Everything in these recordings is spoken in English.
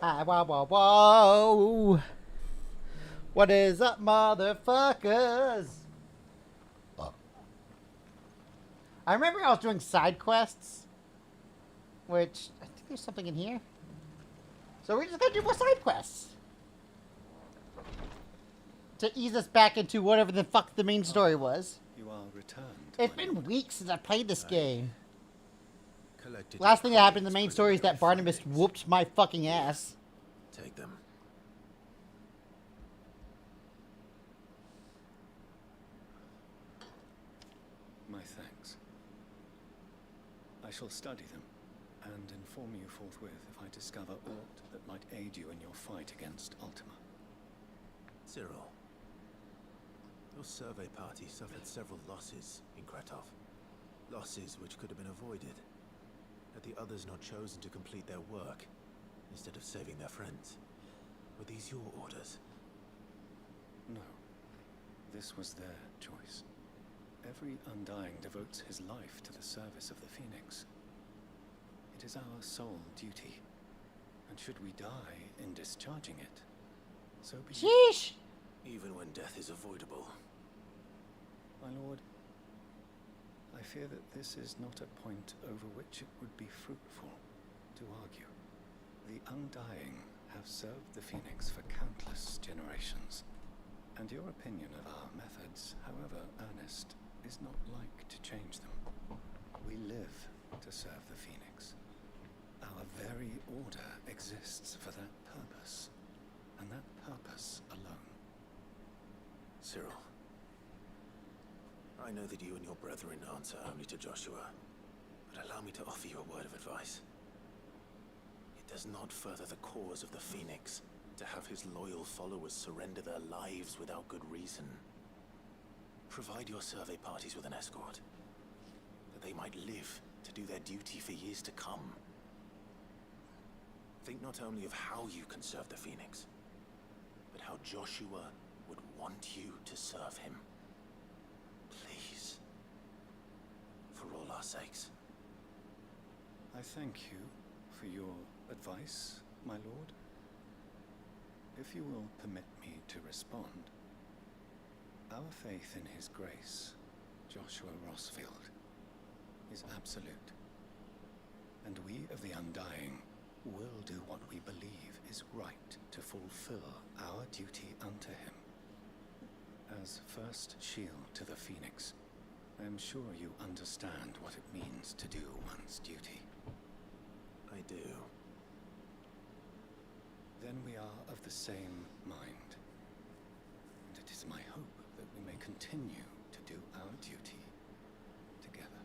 Whoa, whoa, whoa. What is up, motherfuckers? I remember I was doing side quests, which I think there's something in here. So we're just gonna do more side quests to ease us back into whatever the fuck the main story was. You are returned. It's been weeks since I played this game. Collected Last thing that happened in the coins main for story is that very Barnabas findings. whooped my fucking ass. Take them. My thanks. I shall study them and inform you forthwith if I discover aught that might aid you in your fight against Ultima. Cyril, your survey party suffered several losses in Kretov. Losses which could have been avoided had the others not chosen to complete their work instead of saving their friends. Were these your orders? No. This was their choice. Every Undying devotes his life to the service of the Phoenix. It is our sole duty, and should we die in discharging it, so be it. Sheesh! Even when death is avoidable. My lord, I fear that this is not a point over which it would be fruitful to argue. The Undying have served the Phoenix for countless generations, and your opinion of our methods, however earnest, is not like to change them. We live to serve the Phoenix. Our very order exists for that purpose, and that purpose alone. Cyril, I know that you and your brethren answer only to Joshua, but allow me to offer you a word of advice. It does not further the cause of the Phoenix to have his loyal followers surrender their lives without good reason. Provide your survey parties with an escort, that they might live to do their duty for years to come. Think not only of how you can serve the Phoenix, but how Joshua would want you to serve him. Please. For all our sakes. I thank you for your advice, my lord. If you will permit me to respond, our faith in his grace, Joshua Rossfield, is absolute, and we of the Undying will do what we believe is right to fulfill our duty unto him. As first shield to the Phoenix, I am sure you understand what it means to do one's duty. I do. Then we are of the same mind, and it is my hope that we may continue to do our duty together.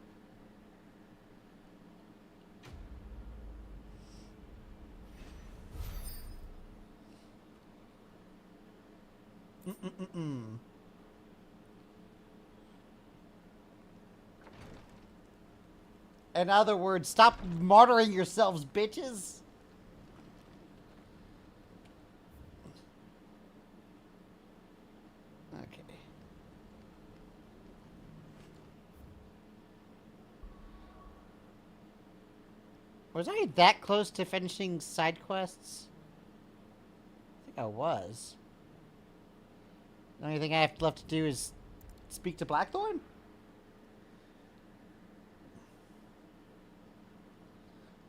In other words, stop martyring yourselves, bitches. Okay. Was I that close to finishing side quests? I think I was. The only thing I have left to do is speak to Blackthorn?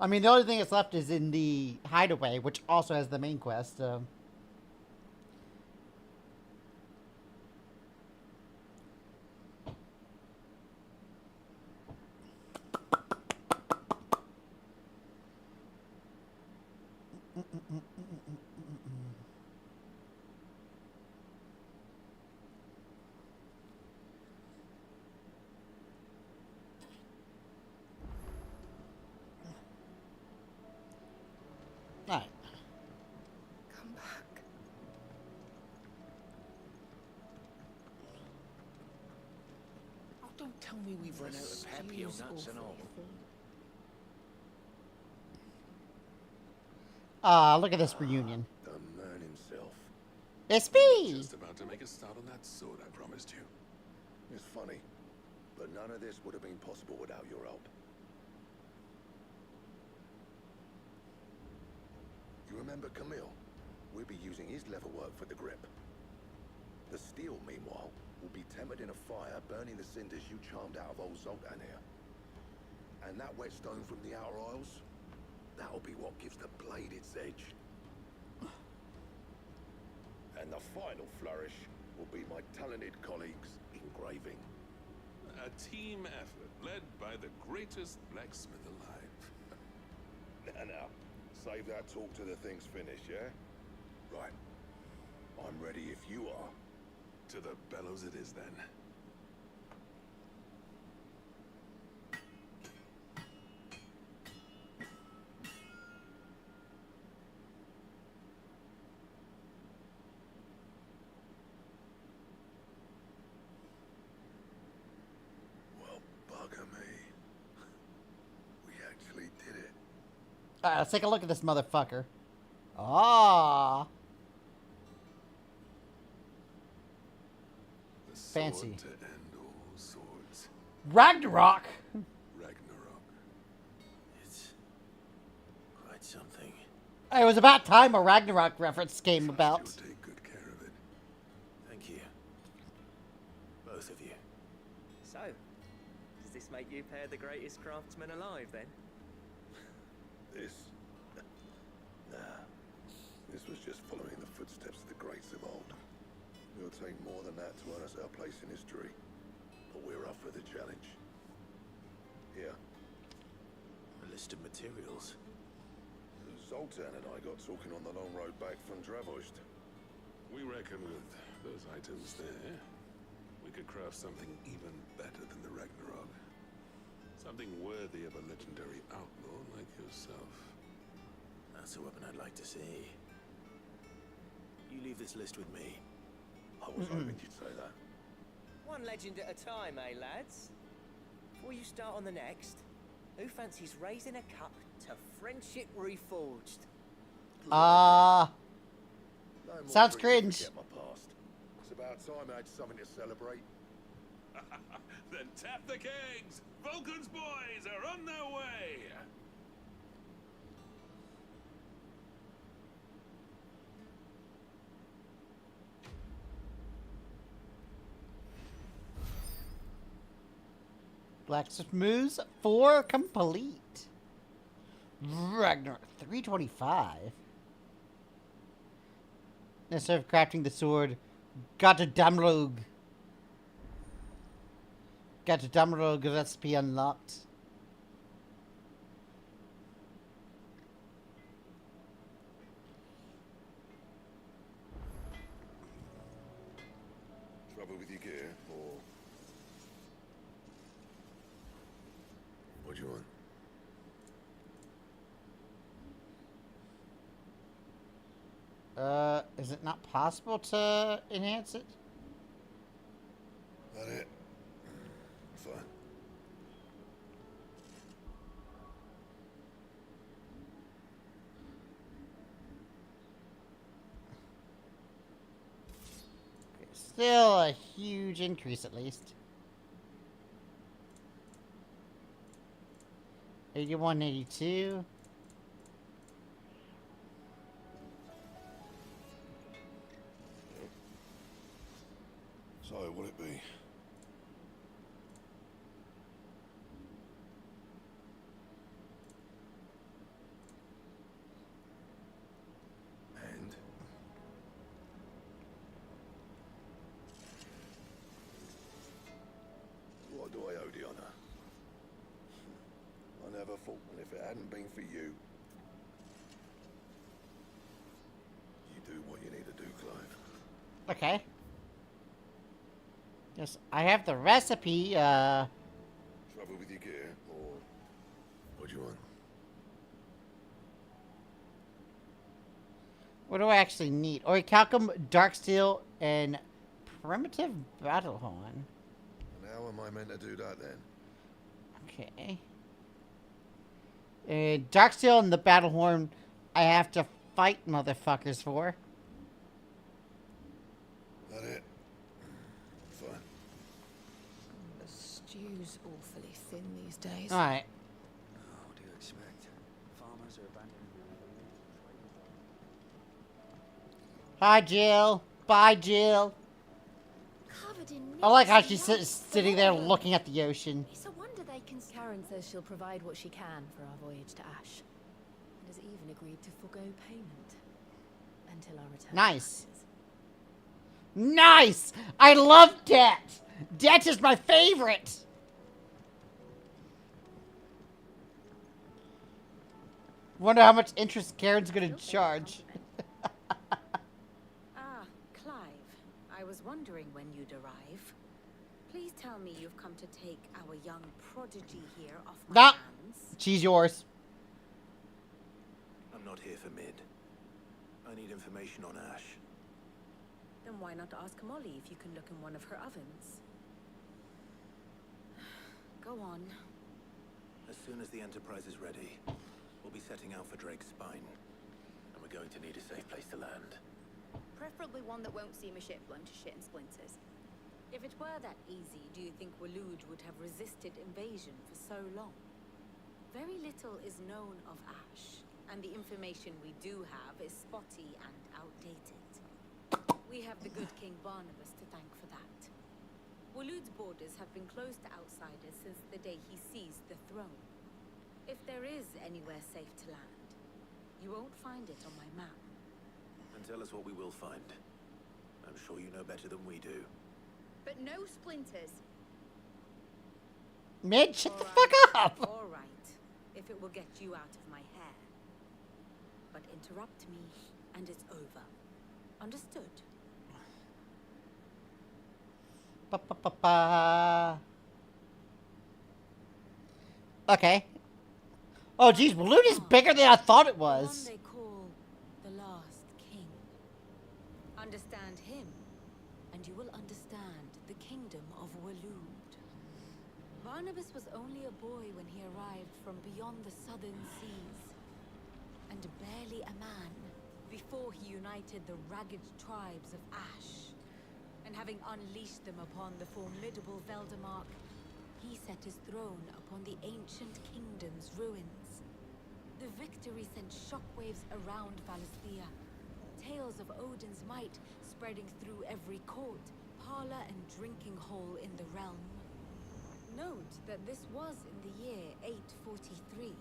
I mean, the only thing that's left is in the hideaway, which also has the main quest. Alright. Come back. Oh, don't tell me we've run out of Pepio nuts and all. Look at this reunion. The man himself. It's me! Just about to make a start on that sword I promised you. It's funny, but none of this would have been possible without your help. You remember Camille? We'll be using his leather work for the grip. The steel, meanwhile, will be tempered in a fire, burning the cinders you charmed out of old Zoltan here. And that whetstone from the outer aisles, that'll be what gives the blade its edge. And the final flourish will be my talented colleagues engraving. A team effort led by the greatest blacksmith alive. Now, save that talk till the thing's finished, yeah? Right. I'm ready if you are. To the bellows it is then. Well, bugger me. We actually did it. Alright, let's take a look at this motherfucker. Ah, The sword fancy. to end all swords. Ragnarok. Ragnarok. It's quite something. It was about time a Ragnarok reference came about. You'll take good care of it. Thank you. Both of you. So, does this make you pair the greatest craftsmen alive then? This? Nah. This was just following the footsteps of the greats of old. It'll take more than that to earn us our place in history. But we're up for the challenge. Here. A list of materials. Zoltan and I got talking on the long road back from Dravost. We reckon with those items there, we could craft something even better than the Ragnarok. Something worthy of a legendary outlaw like yourself. That's a weapon I'd like to see. You leave this list with me. I was hoping you'd say that. One legend at a time, eh, lads? Before you start on the next, who fancies raising a cup to friendship reforged? No more Sounds drinking to cringe. forget my past. It's about time I had something to celebrate. Then tap the kegs! Vulcan's boys are on their way! Blacksmith moves 4 complete. Ragnarok 325. Instead of crafting the sword, Gotterdamrog. Gotterdamrog recipe unlocked. Trouble with your gear, or what do you want? Is it not possible to enhance it? That it? Fine. Still a huge increase, at least. 81, 82. So, will it be? And? What do I owe the honor? I never thought, and if it hadn't been for you, you do what you need to do, Clive. Okay. Yes, I have the recipe, Trouble with your gear, or what do you want? What do I actually need? Orichalcum, dark steel, and primitive battle horn. And how am I meant to do that then? Okay. Dark steel and the battle horn, I have to fight motherfuckers for. That it? Fine. The stew's awfully thin these days. Alright. What do you expect? Farmers are abandoning their Hi, Jill. Bye, Jill. Covered in I like how nits and she's lumps sitting there forever. looking at the ocean. It's a wonder they can. Karen says she'll provide what she can for our voyage to Ash, and has even agreed to forgo payment until our return. Nice. Nice! I love debt! Debt is my favorite! Wonder how much interest Karen's gonna charge. Ah, Clive. I was wondering when you'd arrive. Please tell me you've come to take our young prodigy here off my Nah. hands. She's yours. I'm not here for mid. I need information on Ash. Then why not ask Molly if you can look in one of her ovens? Go on. As soon as the Enterprise is ready, we'll be setting out for Drake's Spine. And we're going to need a safe place to land. Preferably one that won't see my ship blown to shit and splinters. If it were that easy, do you think Waloed would have resisted invasion for so long? Very little is known of Ash, and the information we do have is spotty and outdated. We have the good King Barnabas to thank for that. Waloed's borders have been closed to outsiders since the day he seized the throne. If there is anywhere safe to land, you won't find it on my map. And tell us what we will find. I'm sure you know better than we do. But no splinters. Mid, shut the All fuck right, up! all right, if it will get you out of my hair. But interrupt me, and it's over. Understood? Ba-ba-ba-ba. Okay. Oh, geez, Waloed is bigger than I thought it The one was. they call the last king. Understand him, and you will understand the kingdom of Waloed. Barnabas was only a boy when he arrived from beyond the southern seas, and barely a man before he united the ragged tribes of Ash. And having unleashed them upon the formidable Veldemark, he set his throne upon the ancient kingdom's ruins. The victory sent shockwaves around Valisthea, tales of Odin's might spreading through every court, parlor, and drinking hole in the realm. Note that this was in the year 843,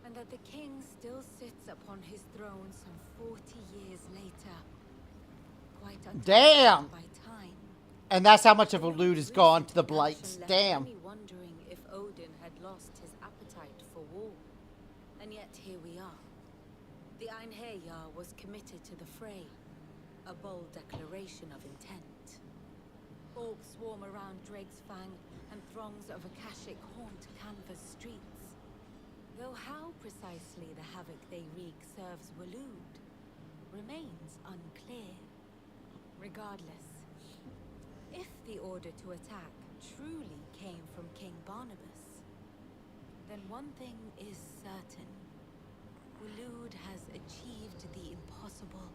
and that the king still sits upon his throne some 40 years later. Quite Damn! by time. And that's how much of Waloed has gone to the Blights. Left Damn. me wondering if Odin had lost his appetite for war. And yet here we are. The Einherjar was committed to the fray, a bold declaration of intent. Orcs swarm around Drake's Fang, and throngs of Akashic haunt canvas streets. Though how precisely the havoc they wreak serves Waloed remains unclear. Regardless, if the order to attack truly came from King Barnabas, then one thing is certain. Waloed has achieved the impossible,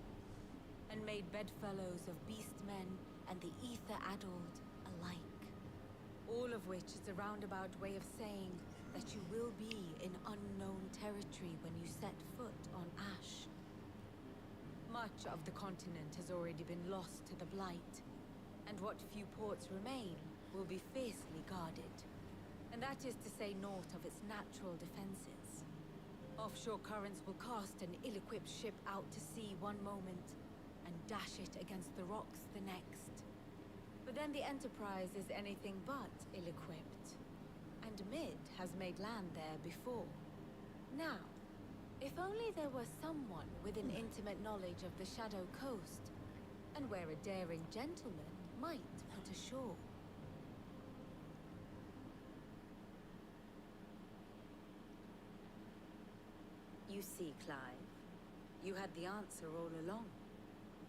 and made bedfellows of beastmen and the ether-addled alike. All of which is a roundabout way of saying that you will be in unknown territory when you set foot on Ash. Much of the continent has already been lost to the Blight, and what few ports remain will be fiercely guarded. And that is to say naught of its natural defenses. Offshore currents will cast an ill-equipped ship out to sea one moment, and dash it against the rocks the next. But then the Enterprise is anything but ill-equipped, and Mid has made land there before. Now, if only there were someone with an intimate knowledge of the Shadow Coast, and where a daring gentleman might put ashore. You see, Clive, you had the answer all along.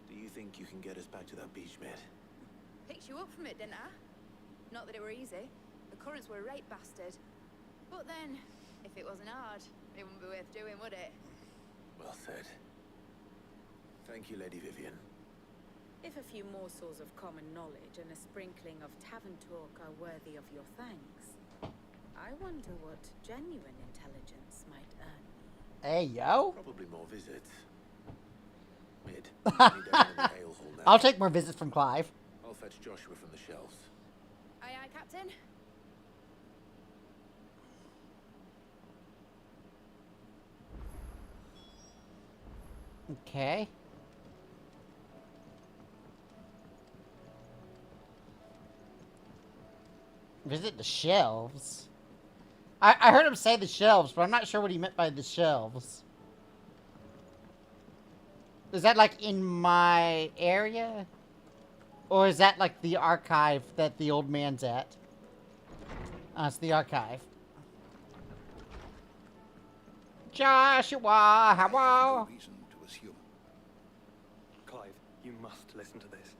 Do you think you can get us back to that beach, mate? Picked you up from it, didn't I? Not that it were easy. The currents were a right bastard. But then, if it wasn't hard, it wouldn't be worth doing, would it? Well said. Thank you, Lady Vivian. If a few morsels of common knowledge and a sprinkling of tavern talk are worthy of your thanks, I wonder what genuine intelligence might earn me. Hey, yo. Probably more visits. Mid. Any down in the ale hall now. I'll take more visits from Clive. I'll fetch Joshua from the shelves. Aye, aye, Captain. Okay. Visit the shelves. I heard him say the shelves, but I'm not sure what he meant by the shelves. Is that like in my area? Or is that like the archive that the old man's at? It's the archive. Joshua, hello. No reason to assume. Clive, you must listen to this.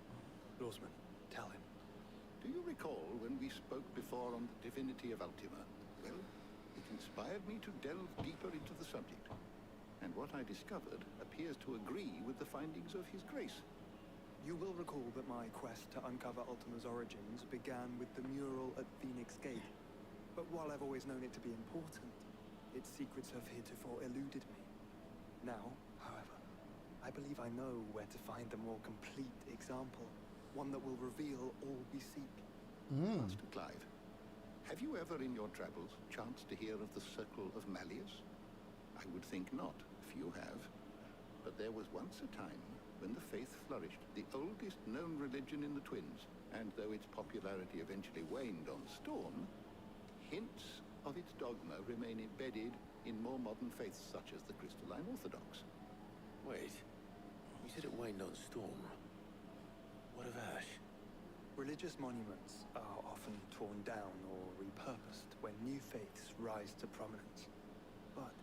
Lawsman, tell him. Do you recall when we spoke before on the divinity of Ultima? Well, it inspired me to delve deeper into the subject. And what I discovered appears to agree with the findings of His Grace. You will recall that my quest to uncover Ultima's origins began with the mural at Phoenix Gate. But while I've always known it to be important, its secrets have heretofore eluded me. Now, however, I believe I know where to find the more complete example, one that will reveal all we seek. Master Clive, have you ever in your travels chanced to hear of the Circle of Malleus? I would think not, few have. But there was once a time when the faith flourished, the oldest known religion in the Twins, and though its popularity eventually waned on Storm, hints of its dogma remain embedded in more modern faiths such as the Crystalline Orthodox. Wait, you said it waned on Storm. What of Ash? Religious monuments are often torn down or repurposed when new faiths rise to prominence. But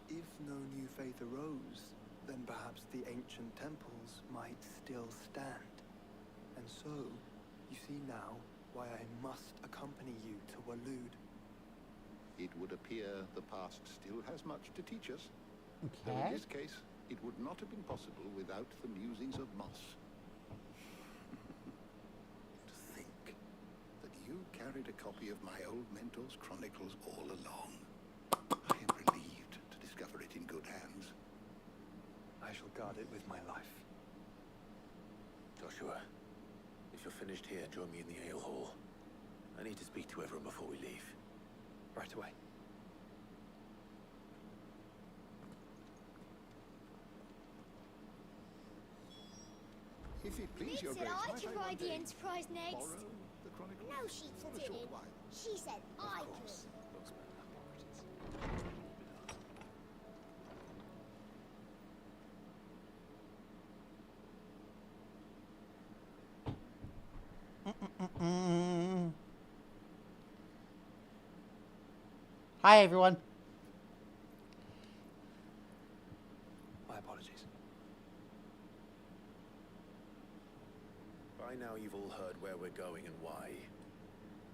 if no new faith arose, then perhaps the ancient temples might still stand. And so, you see now why I must accompany you to Walud. It would appear the past still has much to teach us. Though Okay. in this case, it would not have been possible without the musings of Moss. To think that you carried a copy of my old mentor's chronicles all along. I am relieved to discover it in good hands. I shall guard it with my life. Joshua, if you're finished here, join me in the ale hall. I need to speak to everyone before we leave. Right away. If it please It your said grace, I might should I one ride the day Enterprise next. borrow the chronicles No, she for a short didn't. while? She said I Of course. Hi, everyone. My apologies. By now you've all heard where we're going and why.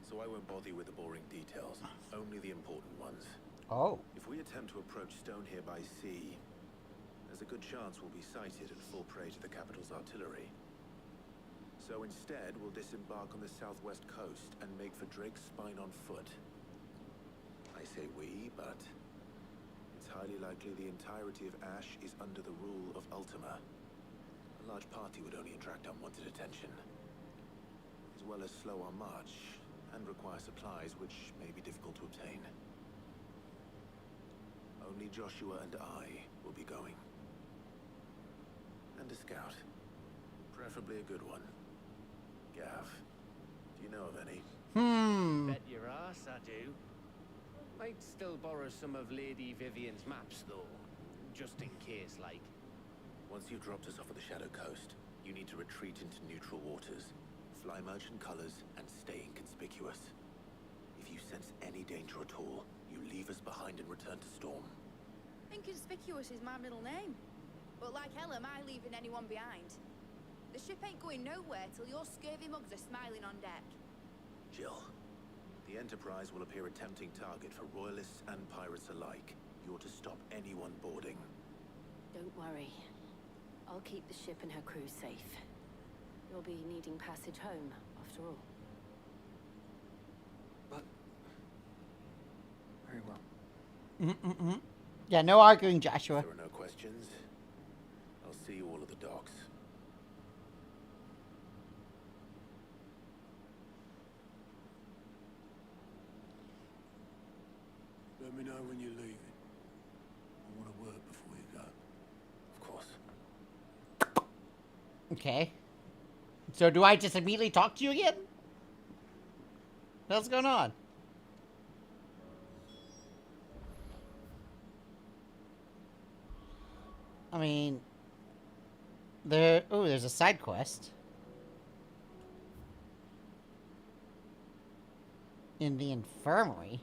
So I won't bother you with the boring details, only the important ones. Oh. If we attempt to approach Stone here by sea, there's a good chance we'll be sighted and fall prey to the capital's artillery. So instead, we'll disembark on the southwest coast and make for Drake's Spine on foot. I say we, but it's highly likely the entirety of Ash is under the rule of Ultima. A large party would only attract unwanted attention, as well as slow our march and require supplies which may be difficult to obtain. Only Joshua and I will be going. And a scout. Preferably a good one. Gav, do you know of any? Bet your ass I do. Might still borrow some of Lady Vivian's maps, though. Just in case, like. Once you've dropped us off at the Shadow Coast, you need to retreat into neutral waters, fly merchant colors, and stay inconspicuous. If you sense any danger at all, you leave us behind and return to Storm. Inconspicuous is my middle name. But like hell am I leaving anyone behind. The ship ain't going nowhere till your scurvy mugs are smiling on deck. Jill, the Enterprise will appear a tempting target for royalists and pirates alike. You're to stop anyone boarding. Don't worry. I'll keep the ship and her crew safe. You'll be needing passage home, after all. But... very well. Yeah, no arguing, Joshua. If there are no questions, I'll see you all at the dock. me know when you're leaving. I want to work before you go. Of course. Okay. So do I just immediately talk to you again? What's going on? I mean, there's a side quest in the infirmary.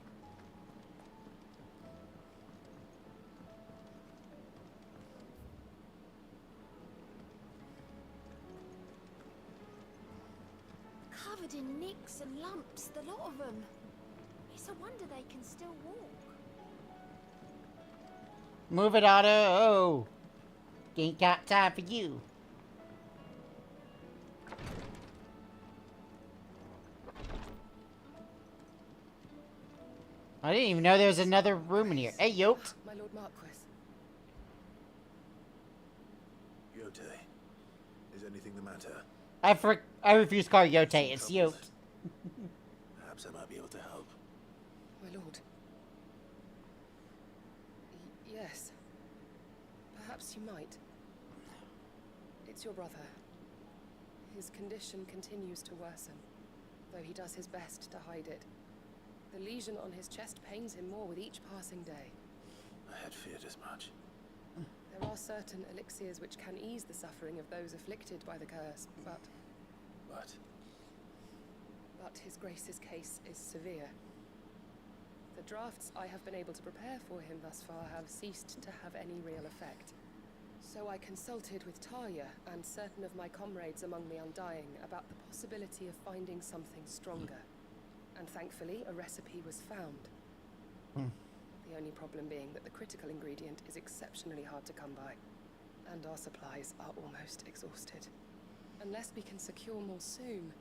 Covered in nicks and lumps, the lot of them. It's a wonder they can still walk. Move it, Otto. Oh, ain't got time for you. I didn't even know there was another room in here. Hey, Yoked. My Lord Marquis. Yote, is anything the matter? I refuse to call her Yote. It's Yoked. Perhaps I might be able to help. My lord. Yes. Perhaps you might. It's your brother. His condition continues to worsen, though he does his best to hide it. The lesion on his chest pains him more with each passing day. I had feared as much. There are certain elixirs which can ease the suffering of those afflicted by the curse, but His Grace's case is severe. The drafts I have been able to prepare for him thus far have ceased to have any real effect. So I consulted with Talia and certain of my comrades among the Undying about the possibility of finding something stronger. And thankfully, a recipe was found. The only problem being that the critical ingredient is exceptionally hard to come by, and our supplies are almost exhausted. Unless we can secure more soon,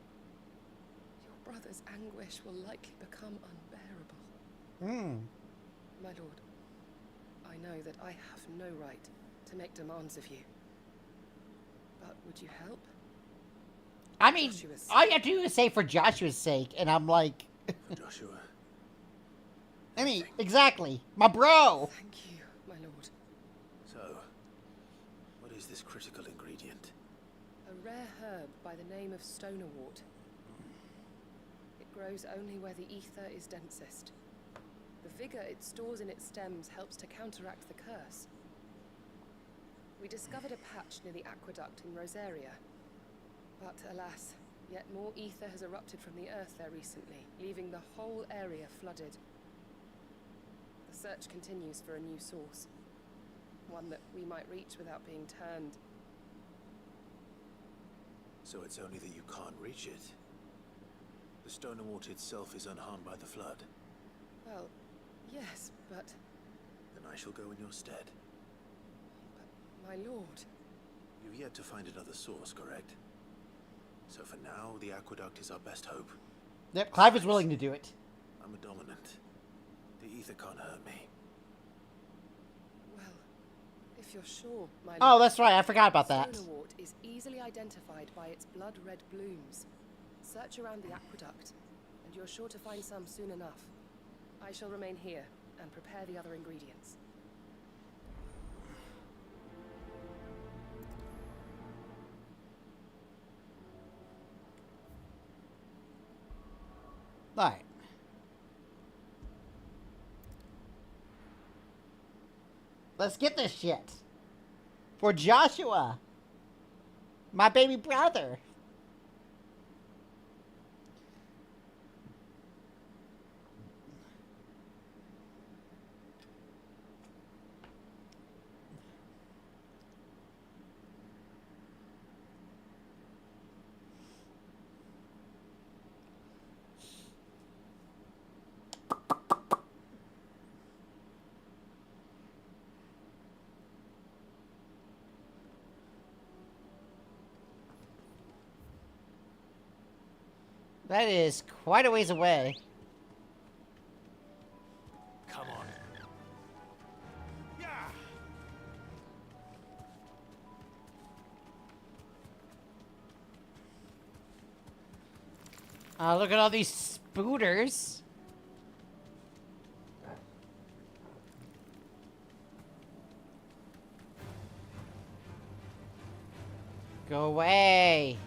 your brother's anguish will likely become unbearable. My lord, I know that I have no right to make demands of you. But would you help? I mean, all you have to do is say for Joshua's sake, and I'm like... For Joshua. I mean, exactly. My bro! Thank you, my lord. So, what is this critical ingredient? A rare herb by the name of stonerwort. It grows only where the ether is densest. The vigor it stores in its stems helps to counteract the curse. We discovered a patch near the aqueduct in Rosaria. But alas, yet more ether has erupted from the earth there recently, leaving the whole area flooded. The search continues for a new source. One that we might reach without being turned. So it's only that you can't reach it? The stonerwort itself is unharmed by the flood? Well, yes, but... Then I shall go in your stead. But, my lord... You've yet to find another source, correct? So for now, the aqueduct is our best hope. Yep, Clive is willing to do it. I'm a dominant. The ether can't hurt me. Well, if you're sure, my lord... Oh, that's right, I forgot about that. Stonerwort is easily identified by its blood-red blooms. Search around the aqueduct, and you're sure to find some soon enough. I shall remain here and prepare the other ingredients. Alright. Let's get this shit. For Joshua. My baby brother. That is quite a ways away. Come on. Yeah. Look at all these spooters. Go away.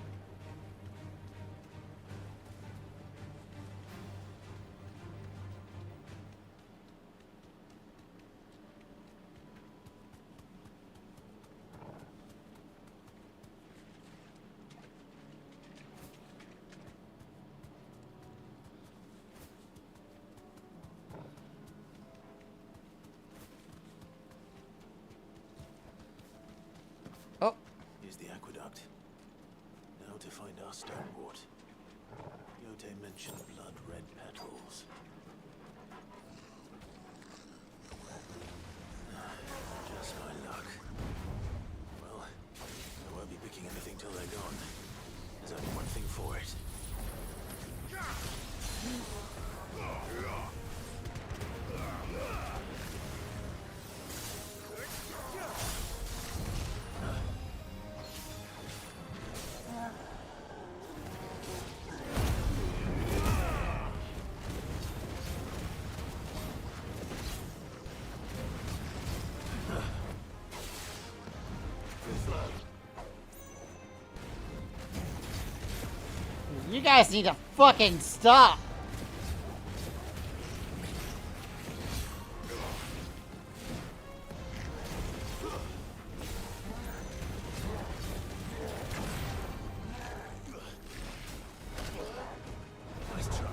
Oh. Here's the aqueduct. Now to find our stonewort. Yote mentioned blood-red petals. Just my luck. Well, I won't be picking anything till they're gone. There's only one thing for it. You guys need to fucking stop. Nice try.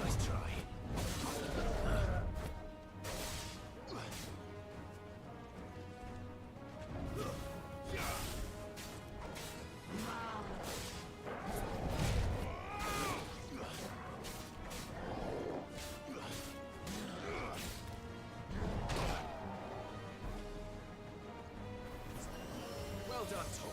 Nice try. Well done, Tom.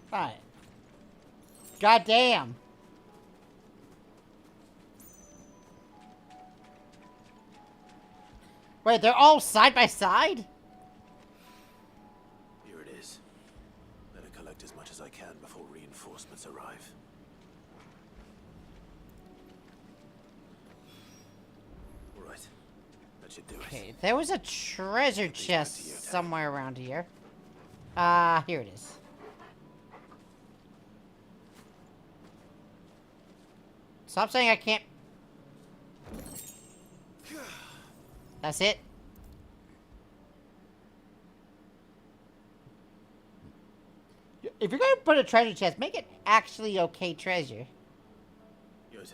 Fine. God damn. Wait, they're all side by side? Here it is. Better collect as much as I can before reinforcements arrive. All right. That should do it. Okay, there was a treasure chest somewhere around here. Here it is. Stop saying I can't. That's it. If you're gonna put a treasure chest, make it actually okay treasure. Yote,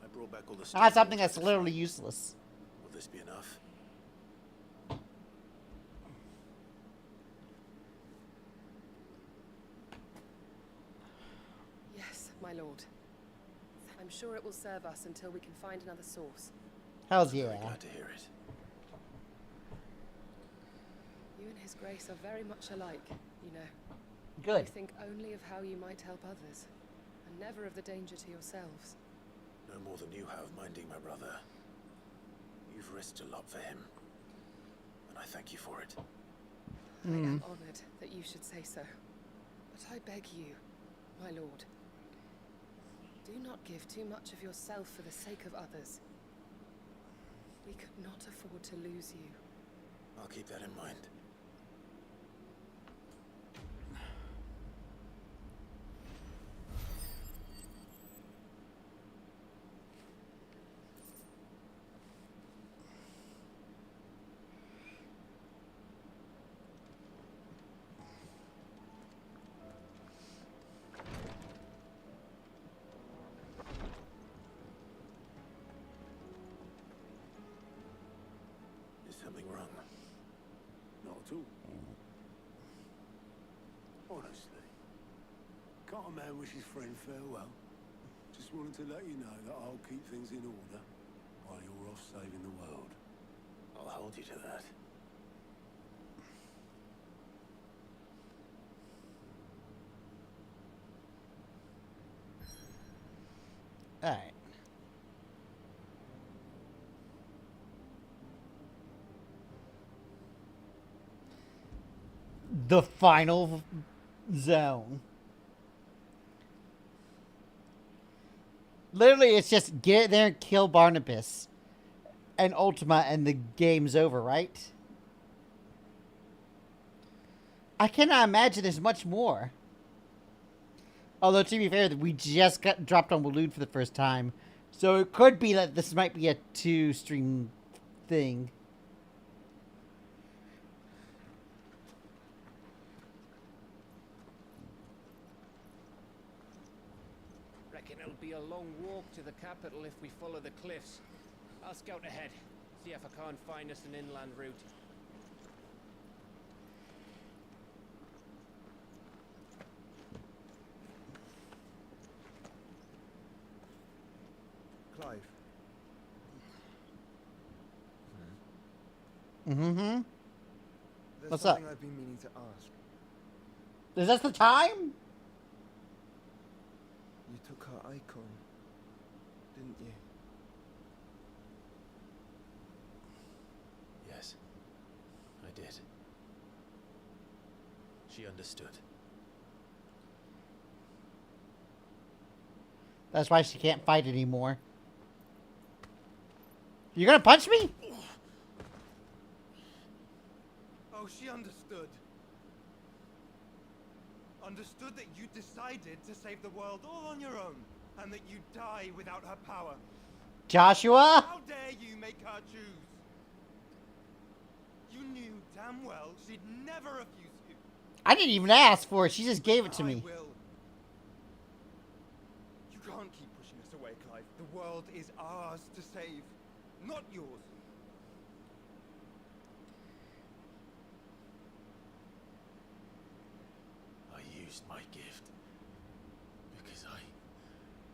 I brought back all the Not something that's literally useless. Will this be enough? Yes, my lord. I'm sure it will serve us until we can find another source. Hells yeah. Very glad to hear it. You and His Grace are very much alike, you know. Good. You think only of how you might help others, and never of the danger to yourselves. No more than you have minding my brother. You've risked a lot for him, and I thank you for it. I am honored that you should say so. But I beg you, my lord, do not give too much of yourself for the sake of others. We could not afford to lose you. I'll keep that in mind. Is something wrong? Not at all. Honestly, can't a man wish his friend farewell? Just wanted to let you know that I'll keep things in order while you're off saving the world. I'll hold you to that. All right. The final zone. Literally, it's just get there and kill Barnabas and Ultima, and the game's over, right? I cannot imagine there's much more. Although, to be fair, we just got dropped on Waloed for the first time. So it could be that this might be a 2-stream thing. Reckon it'll be a long walk to the capital if we follow the cliffs. I'll scout ahead, see if I can't find us an inland route. Clive. Mm-hmm. There's What's up? something I've been meaning to ask. Is this the time? You took her icon, didn't you? Yes, I did. She understood. That's why she can't fight anymore. You gonna punch me? Oh, she understood. Understood that you decided to save the world all on your own, and that you'd die without her power. Joshua? How dare you make her choose? You knew damn well she'd never refuse you. I didn't even ask for it. She just gave it to me. I will. You can't keep pushing us away, Clive. The world is ours to save, not yours. I used my gift because I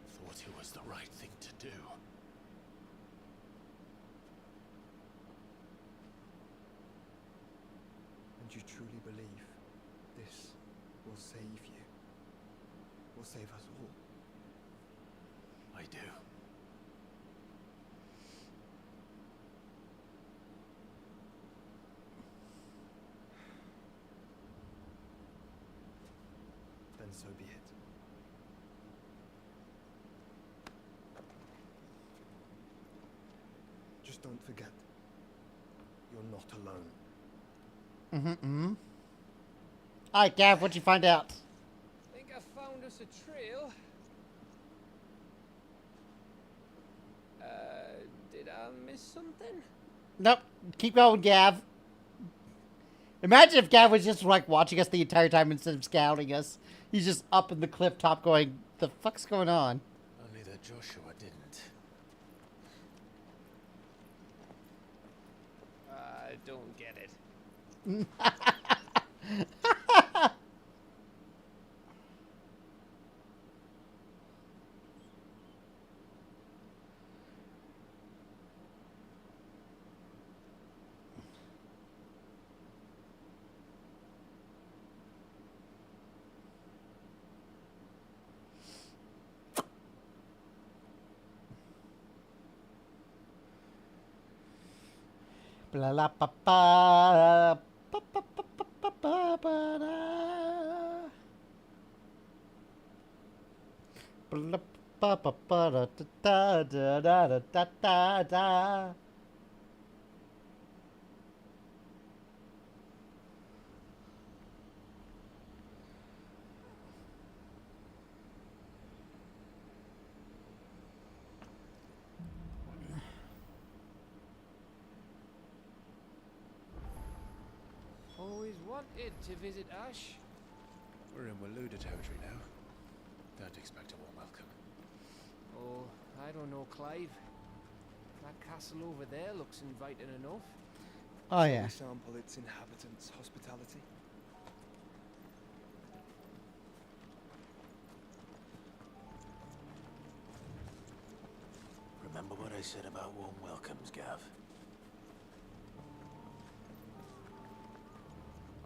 thought it was the right thing to do. And you truly believe this will save you? Will save us all? I do. Then so be it. Just don't forget, you're not alone. Mm-hmm. Alright, Gav, what'd you find out? Think I found us a trail. Did I miss something? Nope. Keep going, Gav. Imagine if Gav was just like watching us the entire time instead of scouting us. He's just up in the cliff top going, the fuck's going on? Only that Joshua didn't. I don't get it. Blah la pa pa pa pa pa pa pa pa da. Blah pa pa pa da da da da da da da. Always wanted to visit Ash. We're in Waluda territory now. Don't expect a warm welcome. Oh, I don't know, Clive. That castle over there looks inviting enough. Oh yeah. Shall we sample its inhabitants' hospitality? said about warm welcomes, Gav?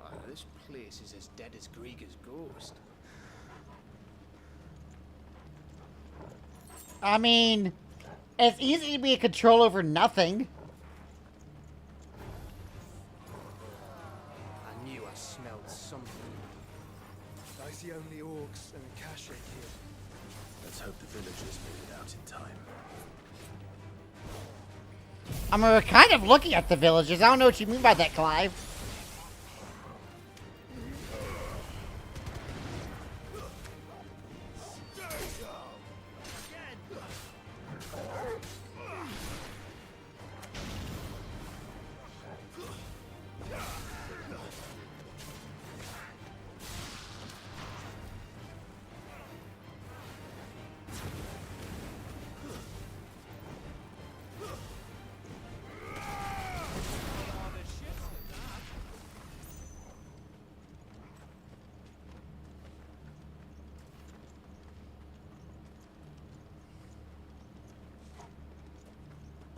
Oh, this place is as dead as Grieger's ghost. I mean, it's easy to be a control over nothing. I knew I smelled something. I see only orcs and Kashyyyk here. Let's hope the villagers made it out in time. I mean, we're kind of looking at the villagers. I don't know what you mean by that, Clive.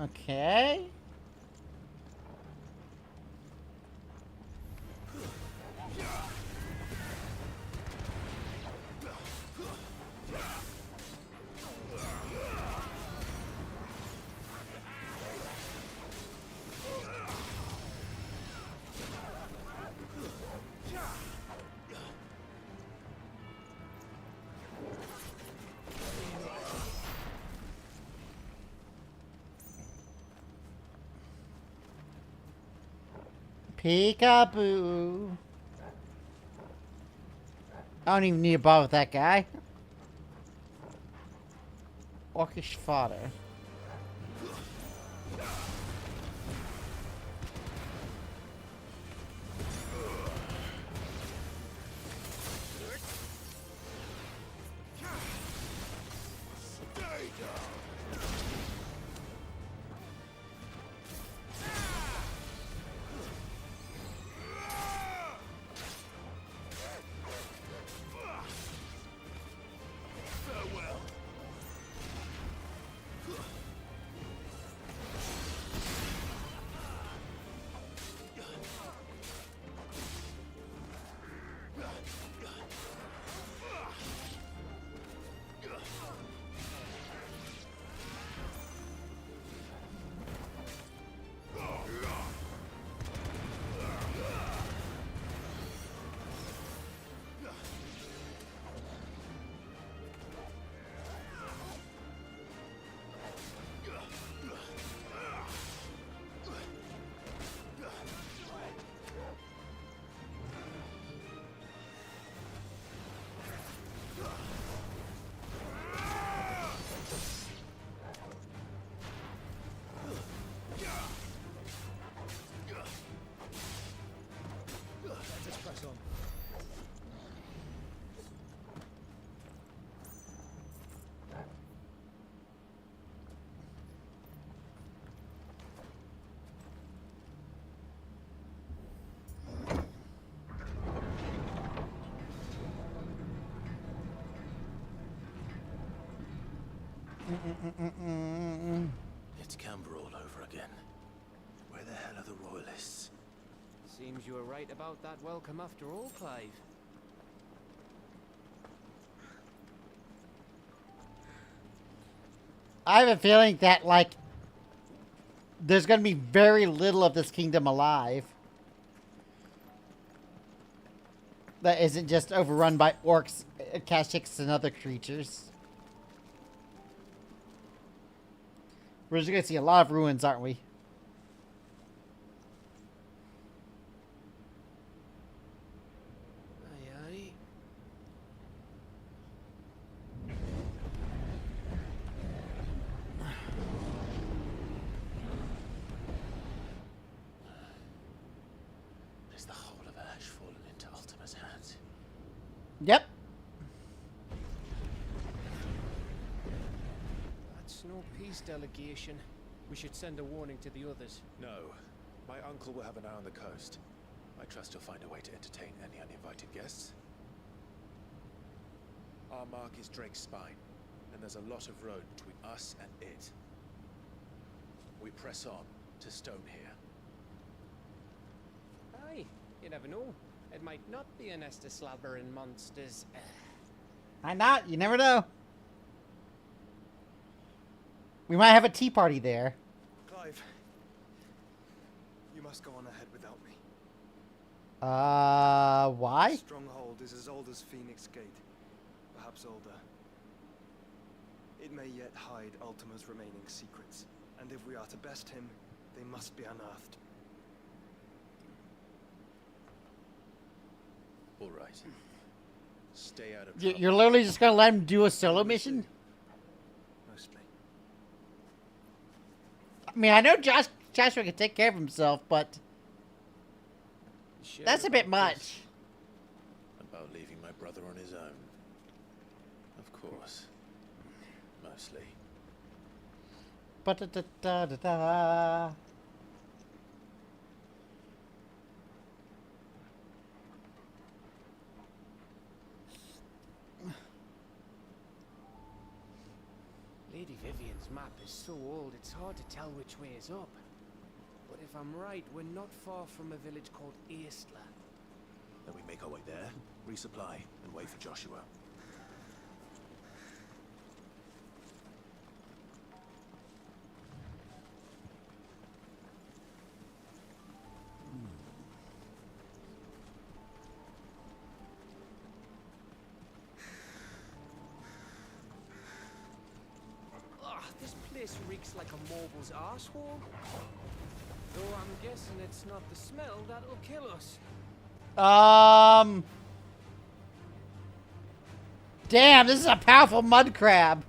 Okay. Peekaboo. I don't even need a bother with that guy. Orcish fodder. It's Canberra all over again. Where the hell are the royalists? Seems you were right about that welcome after all, Clive. I have a feeling that, like, there's going to be very little of this kingdom alive. That isn't just overrun by orcs, Kashyyks, and other creatures. We're just going to see a lot of ruins, aren't we? Aye, aye. Is the whole of Ash fallen into Ultima's hands? Yep. That's no peace delegation. We should send a warning to the others. No. My uncle will have an eye on the coast. I trust he'll find a way to entertain any uninvited guests. Our mark is Drake's Spine, and there's a lot of road between us and it. we press on to Stone here. Aye, you never know. It might not be a nest of slabbering monsters. Why not? You never know. We might have a tea party there. Clive, you must go on ahead without me. Why? Stronghold is as old as Phoenix Gate, perhaps older. It may yet hide Ultima's remaining secrets, and if we are to best him, they must be unearthed. All right. Stay out of trouble. You're literally just gonna let him do a solo mission? Mostly. I mean, I know Joshua can take care of himself, but Sure that's a bit about much. this? About leaving my brother on his own. Of course. Mostly. But da da da da da. Lady Vivian's map is so old, it's hard to tell which way is up. But if I'm right, we're not far from a village called Eastla. Then we make our way there, resupply, and wait for Joshua. Ugh, this place reeks like a mobile's arsehole. Though I'm guessing it's not the smell that'll kill us. Damn, this is a powerful mud crab.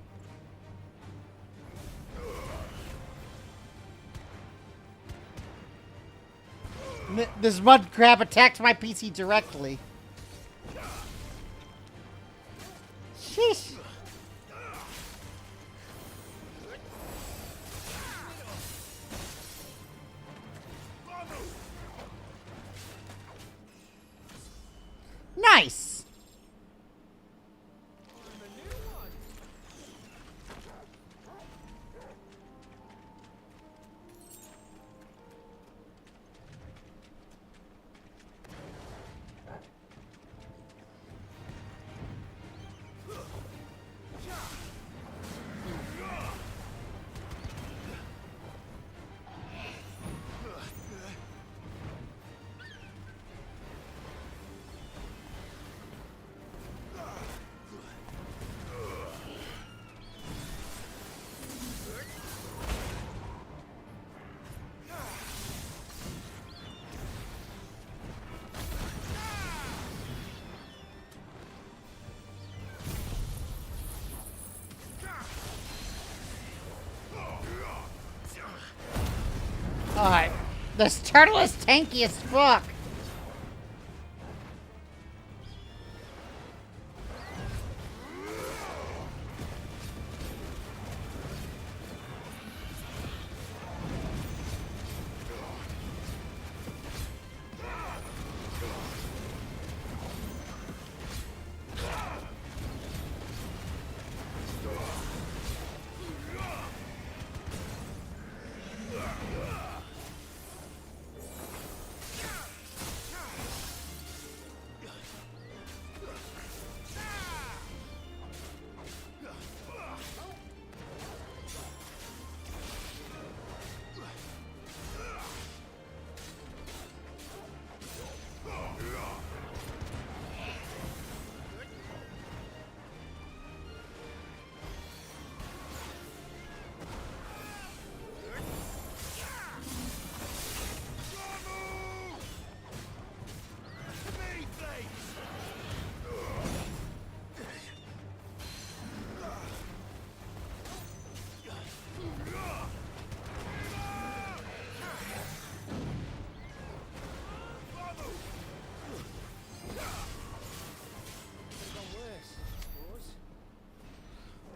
This mud crab attacked my PC directly. Sheesh. Nice. Alright. This turtle is tanky as fuck.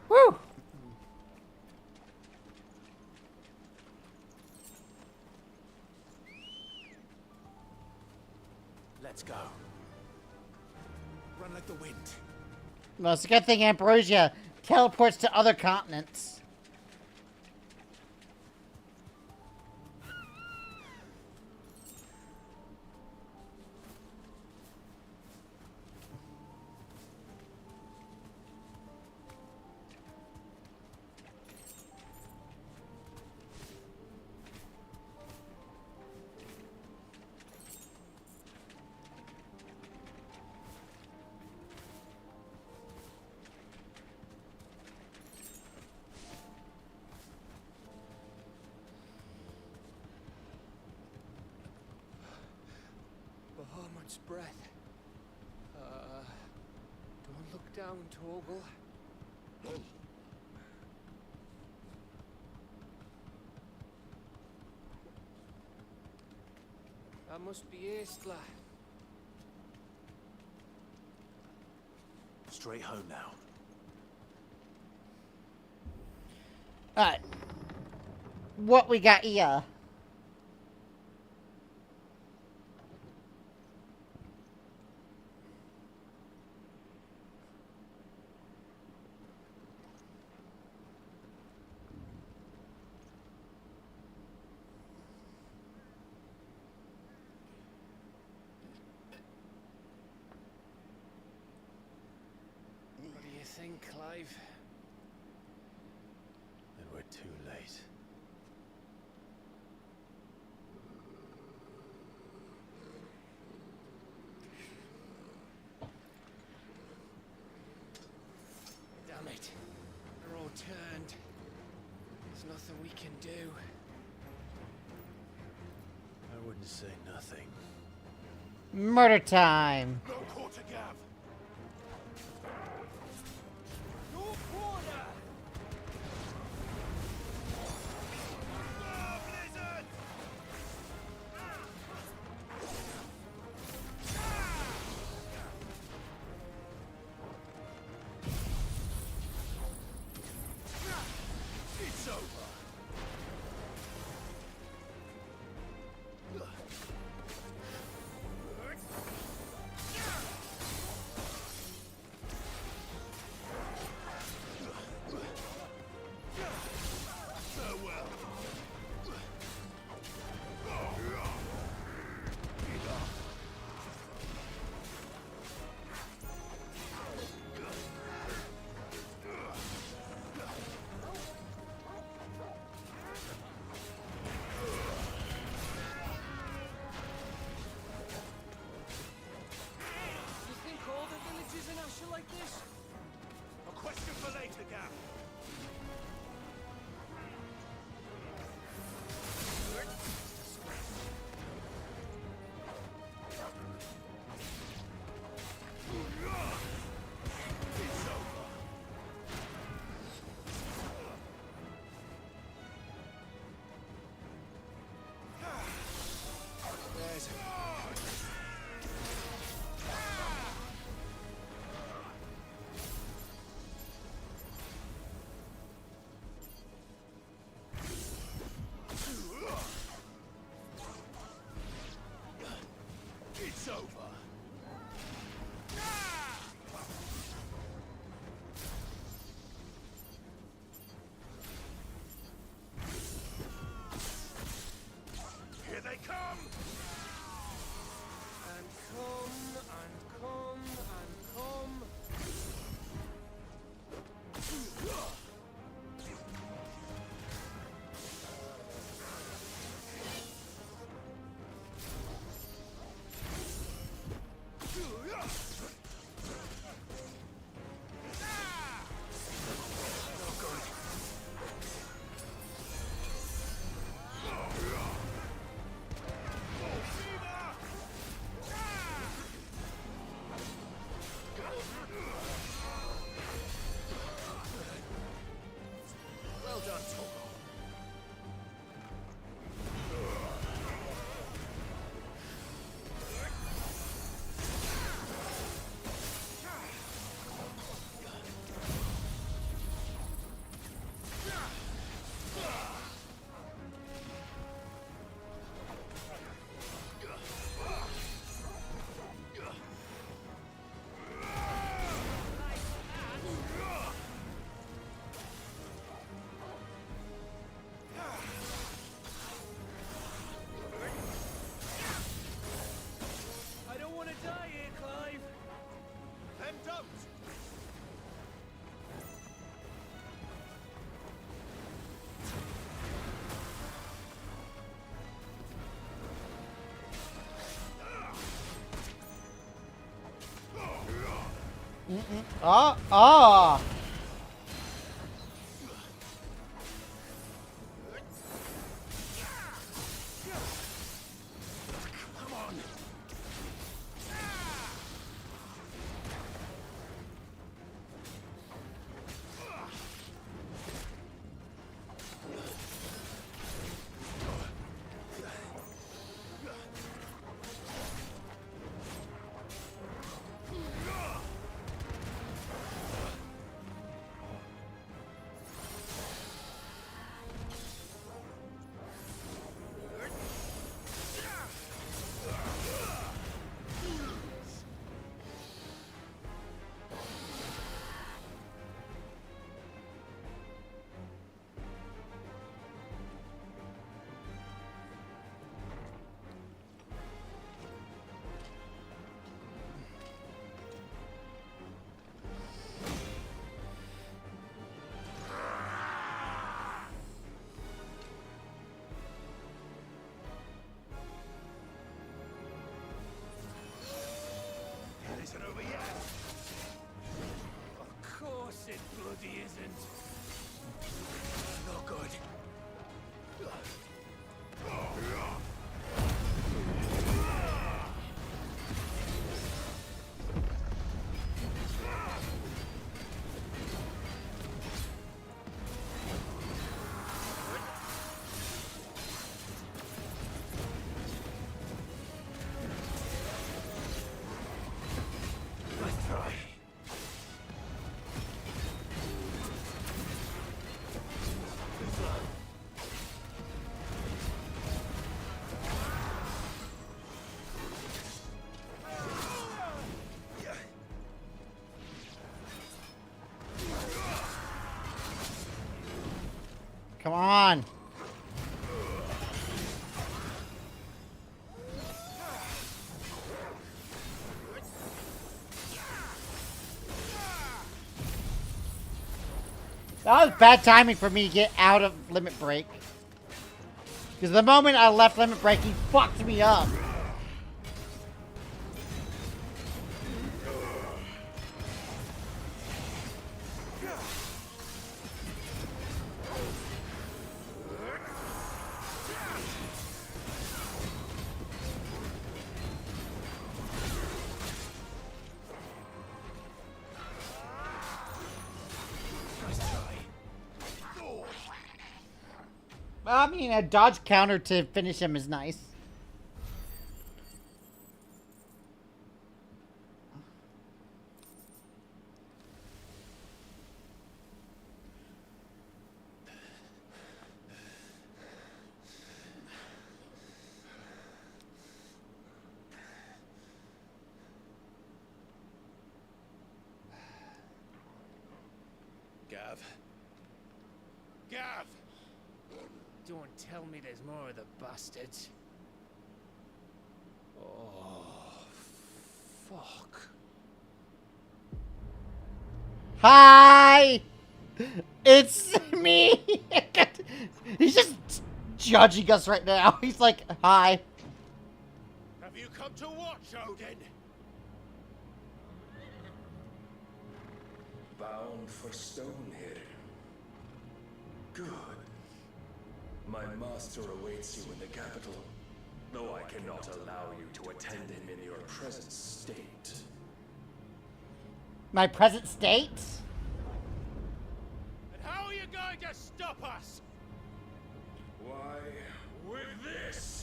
Woo! Let's go. Run like the wind. Well, it's a good thing Ambrosia teleports to other continents. foot's breath. Don't look down, Torgal. That must be Aistla. Straight home now. Alright. What we got here? What do you think, Clive? Then we're too late. Damn it. They're all turned. There's nothing we can do. I wouldn't say nothing. Murder time. No quarter gav. No quarter! Blizzard! It's over. You think all the villages in Ash are like this? A question for later, Gav. It's over. There's It's over. Here they come! and come, and come, and come. Well done, Torgal. I don't want to die here, Clive. Then don't! Oh! Come on! he isn't. Not good. Come on. That was bad timing for me to get out of Limit Break. Because the moment I left Limit Break, he fucked me up. I mean, a dodge counter to finish him is nice. Gav. Gav! Don't tell me there's more of the bastards. Oh, fuck. Hi! It's me! He's just judging us right now. He's like, hi. Have you come to watch, Odin? Bound for Stonehill. Good. My master awaits you in the capital, though I cannot allow you to attend him in your present state. My present state? And how are you going to stop us? Why, with this!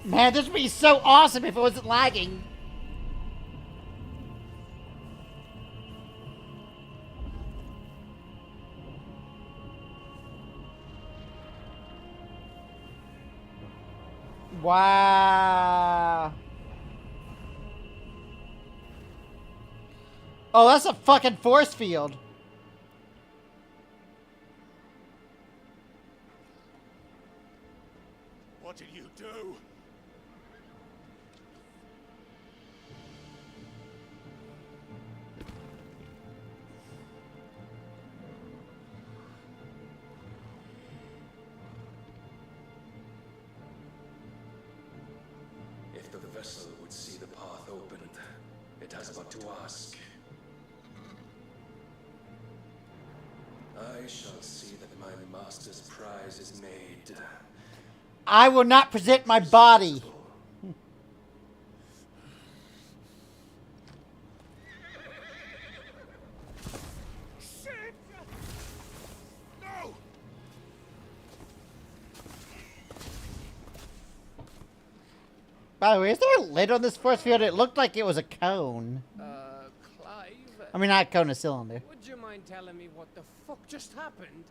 Man, this would be so awesome if it wasn't lagging. Wow. Oh, that's a fucking force field. What did you do? If the vessel would see the path opened, it has but to ask. I shall see that my master's prize is made. I will not present my body. Shit! No! By the way, is there a lid on this force field? It looked like it was a cone. Clive? I mean, not a cone, a cylinder. Would you mind telling me what the fuck just happened?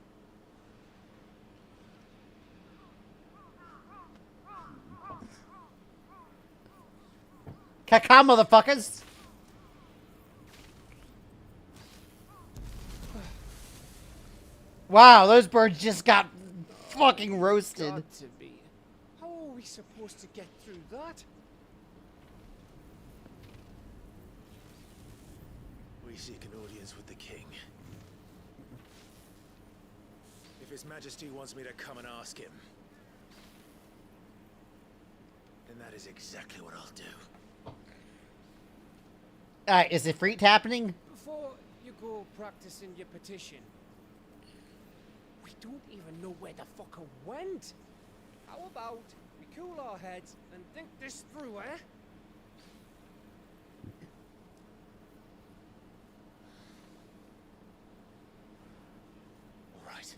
Caca, motherfuckers! Wow, those birds just got fucking roasted. Got to be we supposed to get through that? We seek an audience with the king. If His Majesty wants me to come and ask him, then that is exactly what I'll do. Alright, is the freet happening? Before you go practicing your petition, we don't even know where the fucker went. How about we cool our heads and think this through, eh? All right.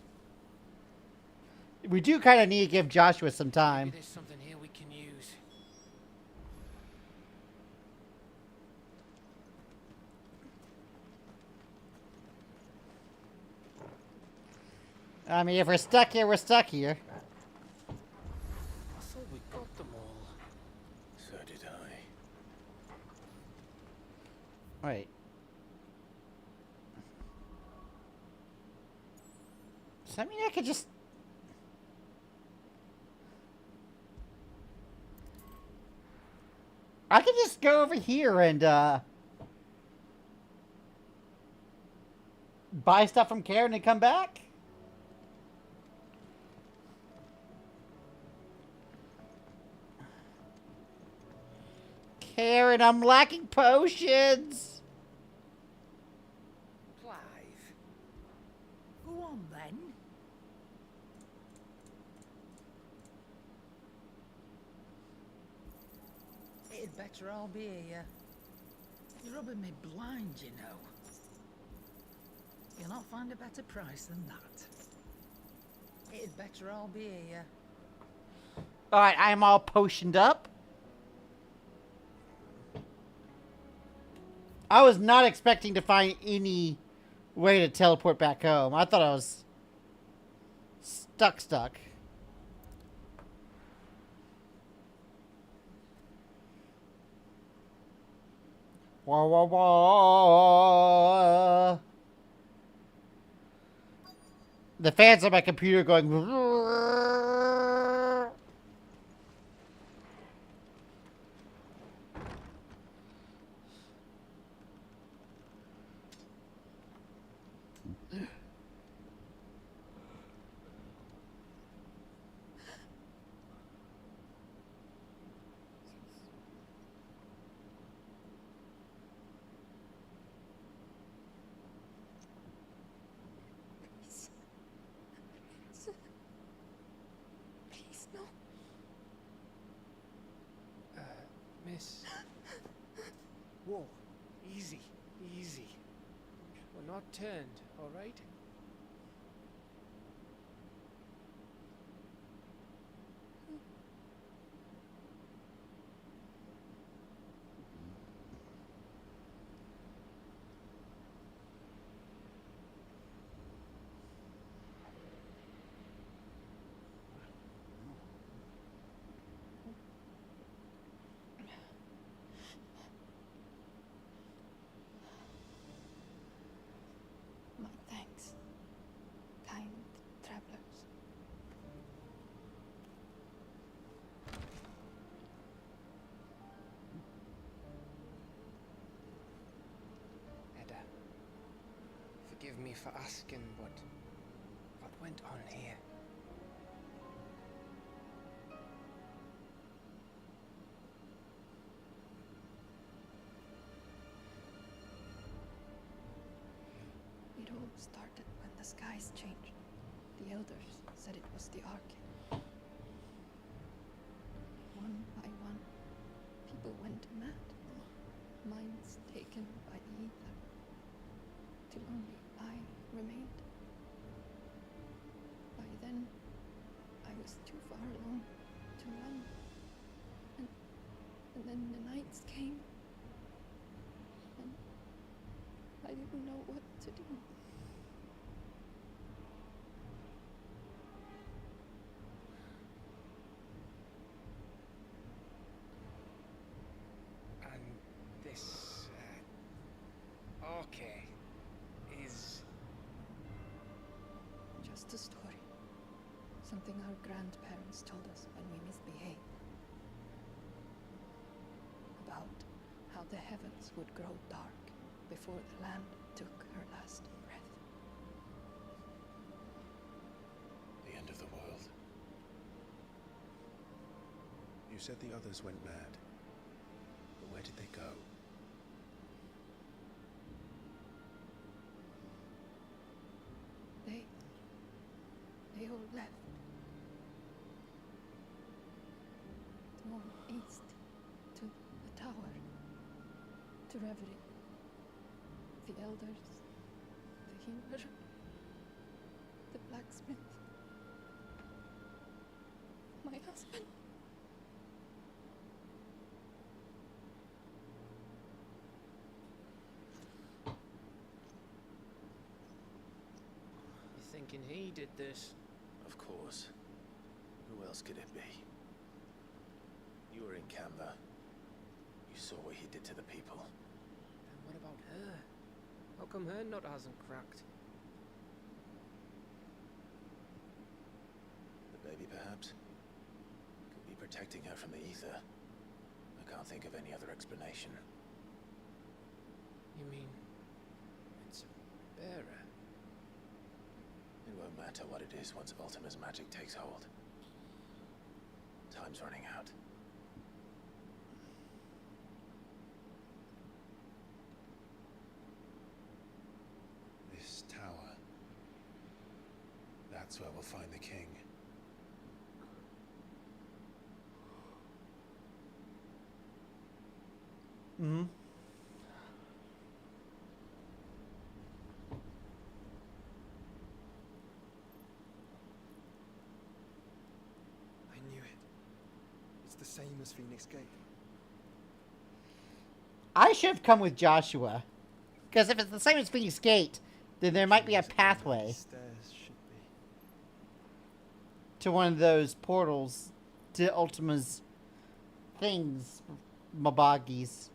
We do kind of need to give Joshua some time. Maybe there's something here we can use. I mean, if we're stuck here, we're stuck here. I thought we got them all. So did I. Wait. Does that mean I could just... I could just go over here and, buy stuff from Karen and come back? Karen, I'm lacking potions! Clive. Go on then. It'd better all be here. You're rubbing me blind, you know. You'll not find a better price than that. It'd better all be here. Alright, I'm all potioned up. I was not expecting to find any way to teleport back home. I thought I was stuck. Wah, wah, wah. The fans on my computer going... Please, no. Miss. Whoa, easy, easy. We're not turned, all right? My thanks, kind travelers. Edda, forgive me for asking, but what went on here? It all started when the skies changed. The elders said it was the Ark. One by one, people went mad. Minds taken by the ether. Till only I remained. By then, I was too far along to run. And then the nights came. And I didn't know what to do. And this, okay, is... Just a story. Something our grandparents told us when we misbehaved. how the heavens would grow dark before the land took her last breath. The end of the world. You said the others went mad. But where did they go? They all left. To move east, to the tower, to Reverie. The elders, the healer, the blacksmith, my husband. You thinking he did this? Of course. Who else could it be? You were in Canva. You saw what he did to the people. And what about her? How come her nut hasn't cracked? The baby, perhaps? Could be protecting her from the ether. I can't think of any other explanation. You mean it's a bearer? It won't matter what it is once Ultima's magic takes hold. Time's running out. This tower. That's where we'll find the king. Mm-hmm. I knew it. It's the same as Phoenix Gate. I should have come with Joshua. Because if it's the same as Phoenix Gate, then there might be a pathway Stairs should be. to one of those portals to Ultima's things, Mabagis.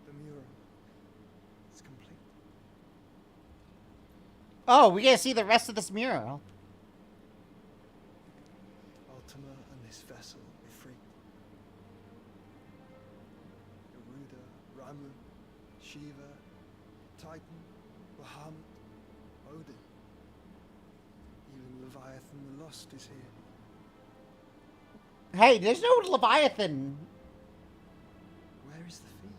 The mural. It's complete. Oh, we gotta see the rest of this mural. Ultima and this vessel be free. Garuda, Ramu, Shiva, Titan, Bahamut, Odin. Even Leviathan the Lost is here. Hey, there's no Leviathan. Where is the fiend?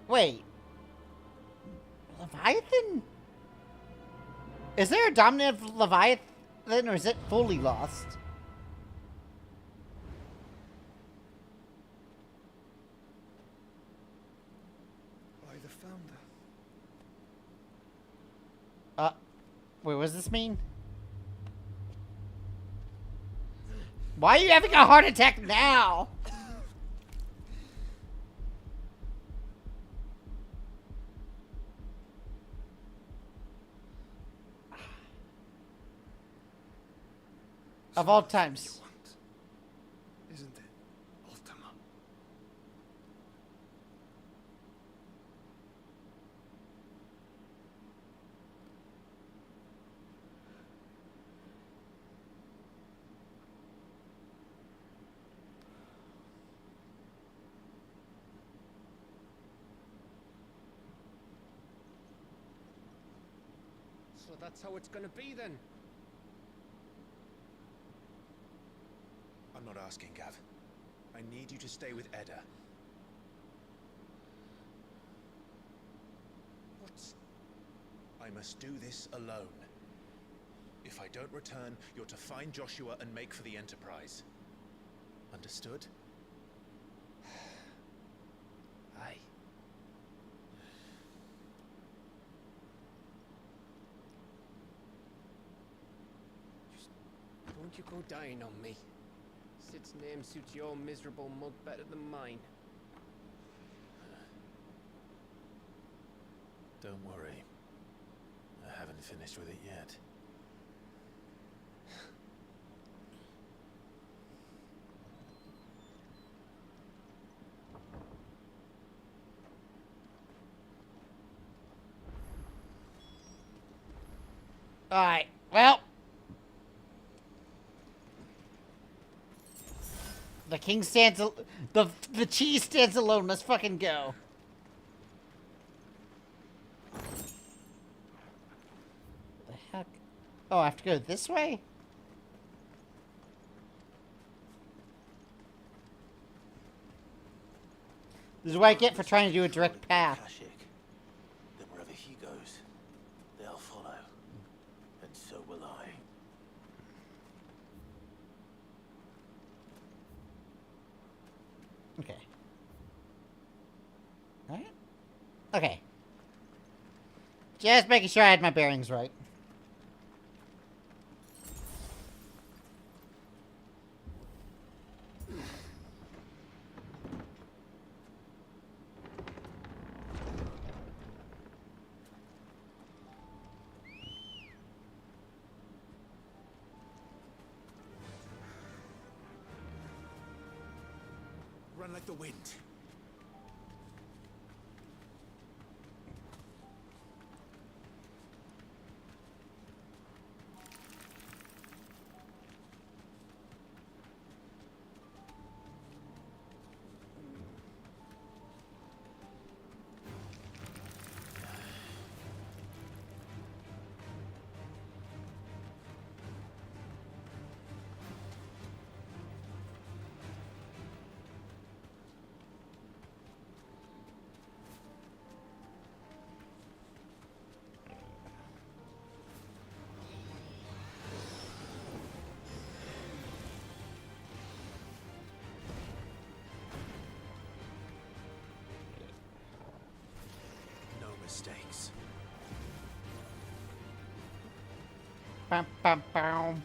Wait. Leviathan? Is there a dominant of Leviathan, or is it fully lost? By the founder. Wait, what does this mean? Why are you having a heart attack now? Of all times. Isn't it, Ultima? So that's how it's gonna be then? I'm not asking, Gav. I need you to stay with Edda. What? I must do this alone. If I don't return, you're to find Joshua and make for the Enterprise. Understood? Aye. you go dying on me? Sid's name suits your miserable mug better than mine. Don't worry. I haven't finished with it yet. Alright, well. The king stands the cheese stands alone. Let's fucking go. The heck? Oh, I have to go this way? This is what I get for trying to do a direct path. Then wherever he goes, they'll follow. And so will I. Okay. Alright. Okay. Just making sure I had my bearings right. Run like the wind. No mistakes. Bum, bum, bum.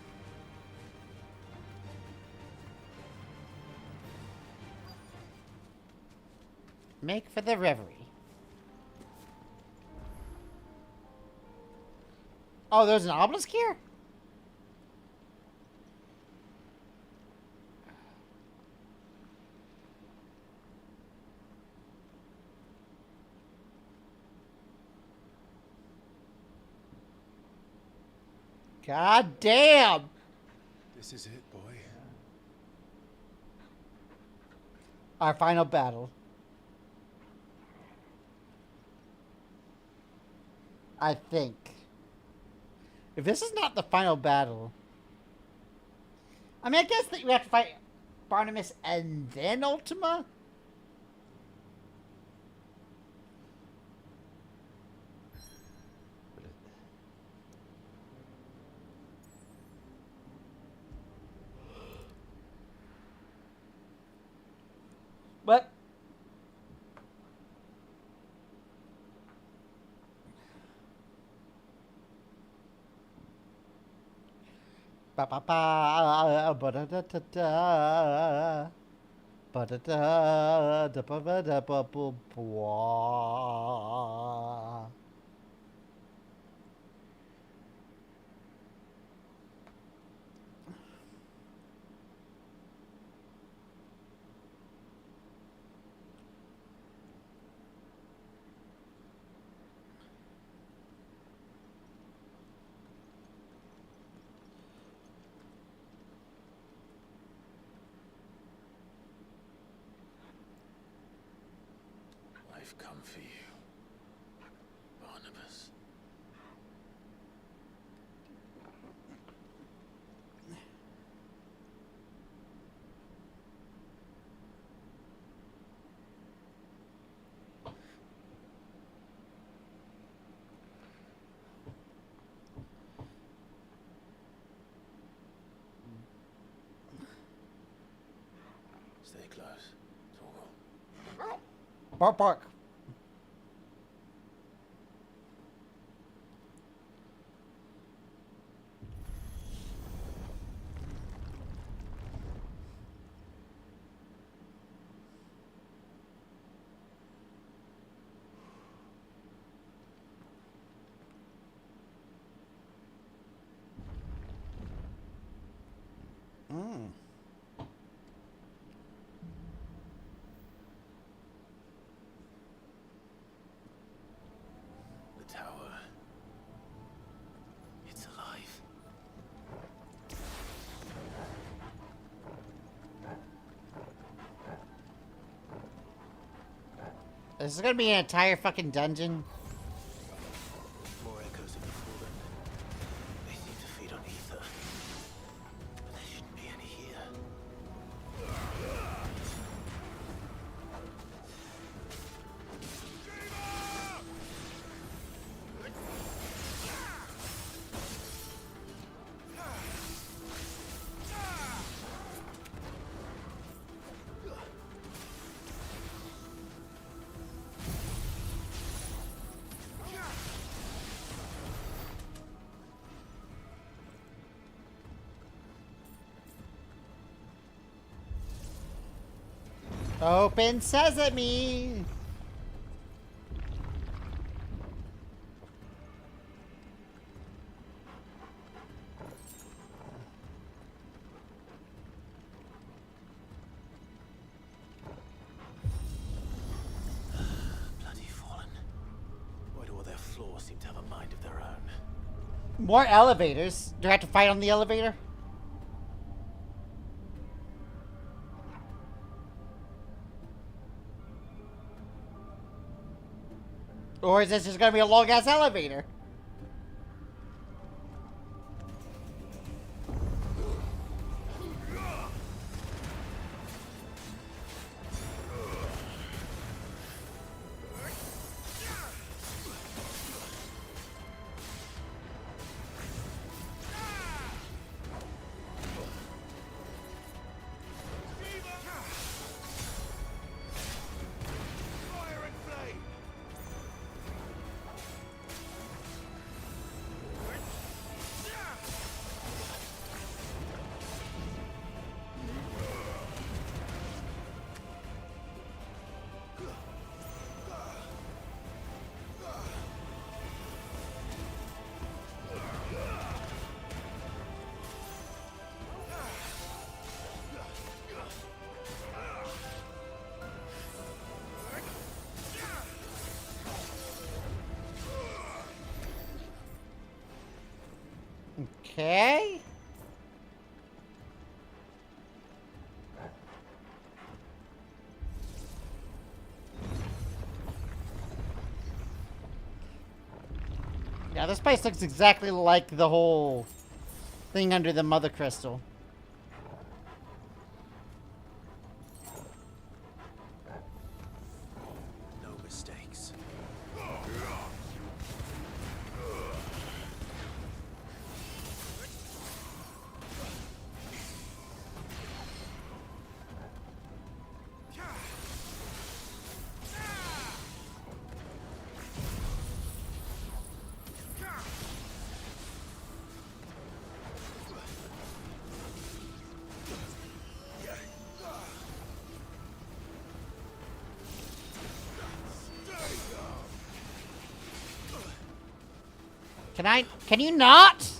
Make for the reverie. Oh, there's an obelisk here? God damn! This is it, boy. Our final battle. I think. If this is not the final battle... I mean, I guess that you have to fight Barnabas and then Ultima? But... Ba ba ba ba da da da da ba da da da ba ba da ba ba ba. I've come for you, Barnabas. Stay close, Torgal. Bark, bark. This is gonna be an entire fucking dungeon. More echoes of the fallen. They seem to feed on ether. But there shouldn't be any here. Open sesame! Bloody fallen. Why do all their floors seem to have a mind of their own? More elevators. Do I have to fight on the elevator? Or is this just gonna be a long ass elevator? Okay. Yeah, this place looks exactly like the whole thing under the Mother Crystal. No mistakes. Can you not?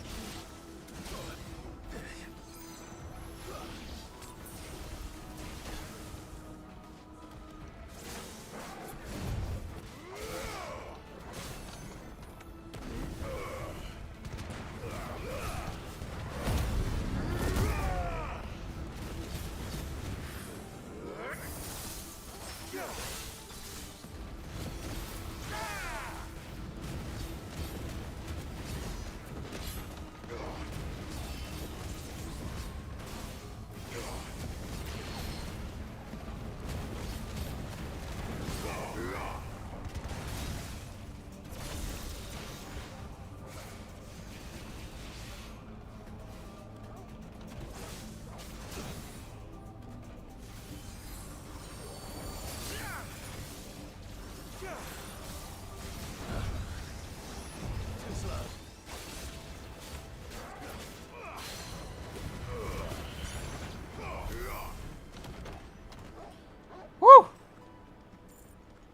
Woo!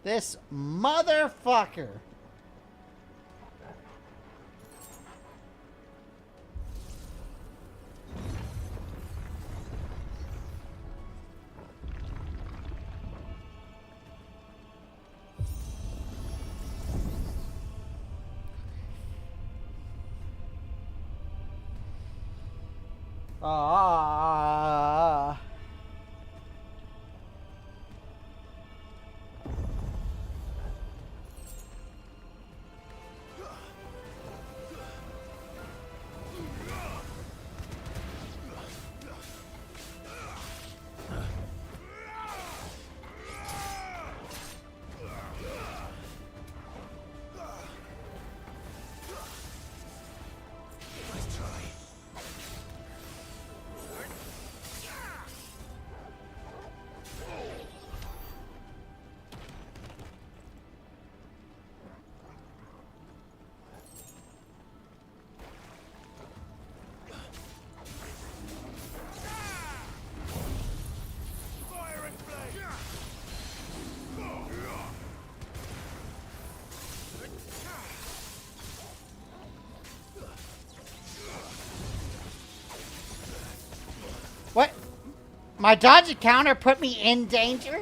This motherfucker. My dodge encounter put me in danger?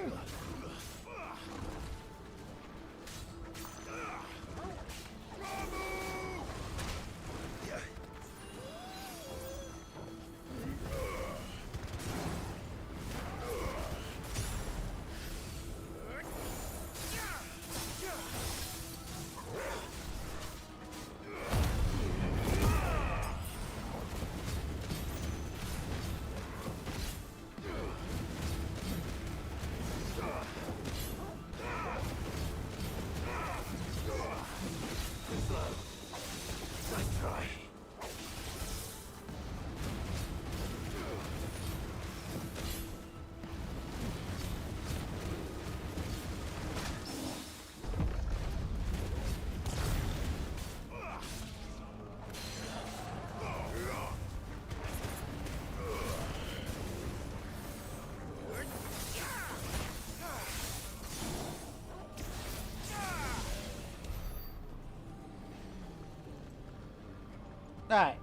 Alright.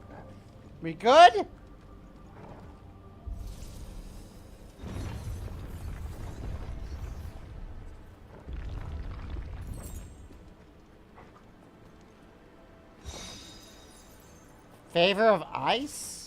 We good? Favor of ice?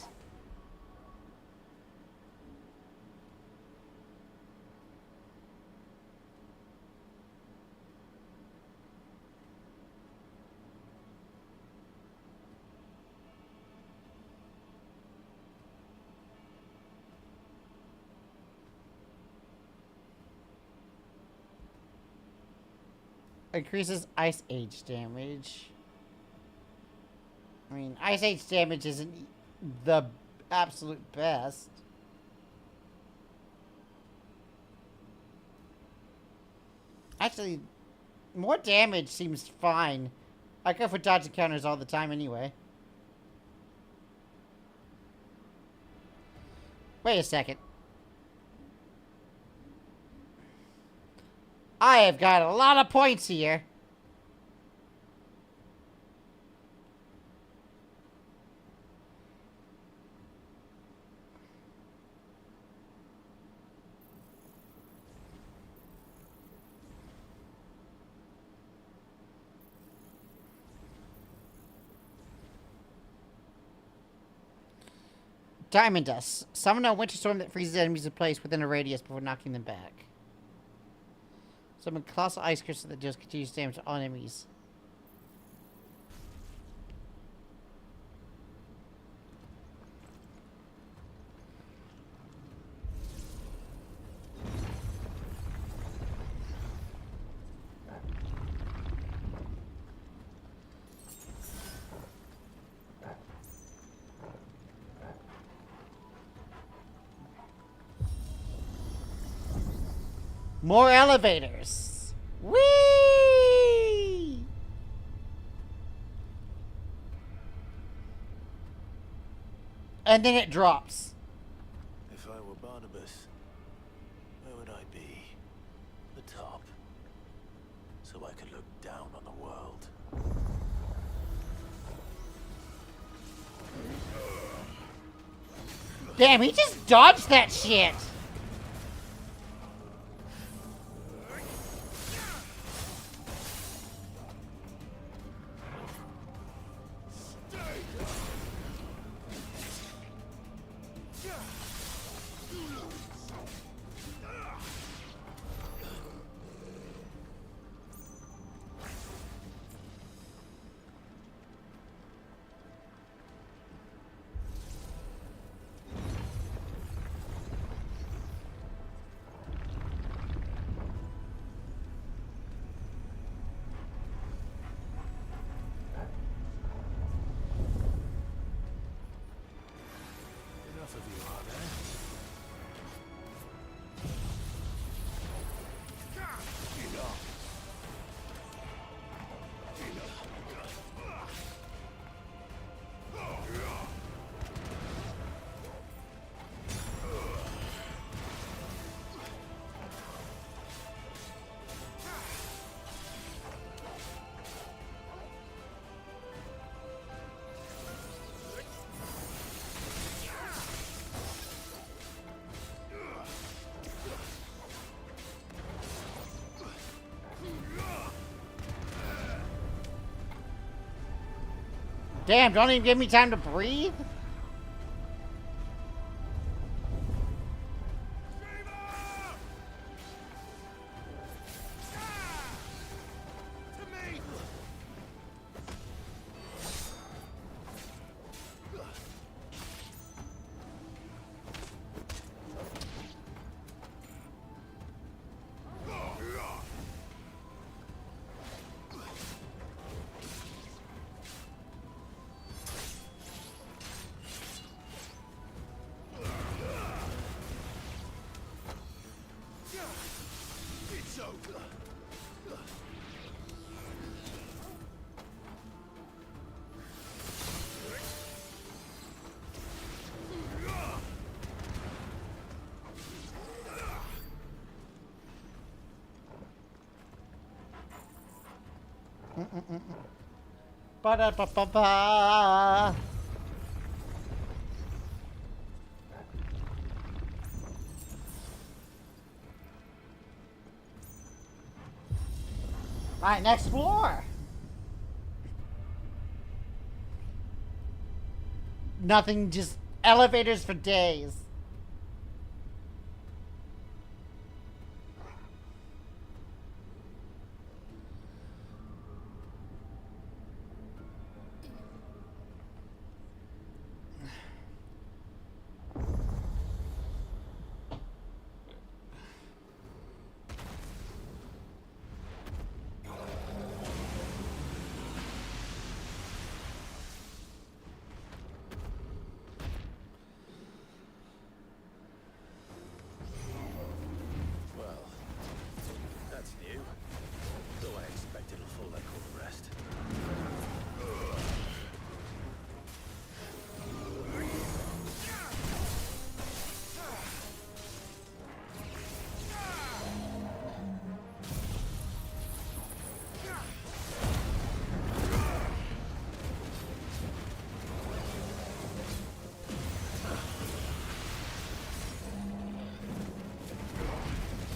Increases ice age damage. I mean, ice age damage isn't the absolute best. Actually, more damage seems fine. I go for dodge encounters all the time anyway. Wait a second. I have got a lot of points here. Diamond Dust. Summon a winter storm that freezes enemies in place within a radius before knocking them back. Summon colossal ice crystal that deals continuous damage to all enemies. More elevators. Whee! And then it drops. If I were Barnabas, where would I be? The top. So I could look down on the world. Damn, he just dodged that shit. Damn, don't even give me time to breathe? Ba-da-ba-ba-ba. Alright, next floor. Nothing, just elevators for days.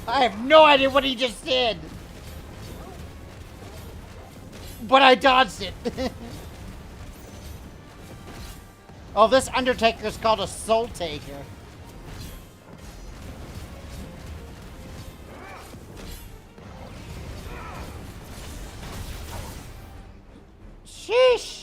I have no idea what he just did. But I dodged it. Oh, this Undertaker is called a Soul Taker. Sheesh.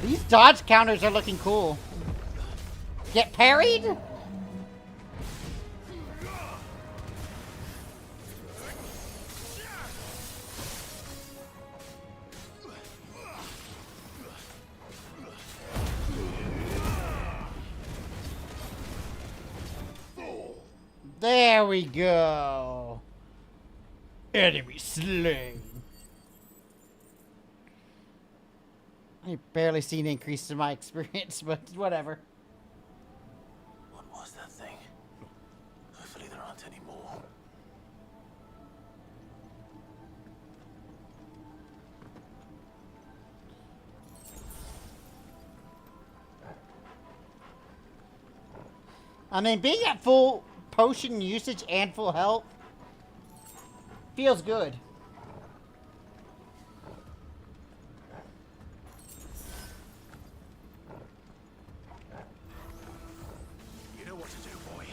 These dodge counters are looking cool. Get parried? There we go. Enemy slain. I've barely seen an increase in my experience, but whatever. What was that thing? Hopefully there aren't any more. I mean, being at full potion usage and full health feels good. You know what to do, boy.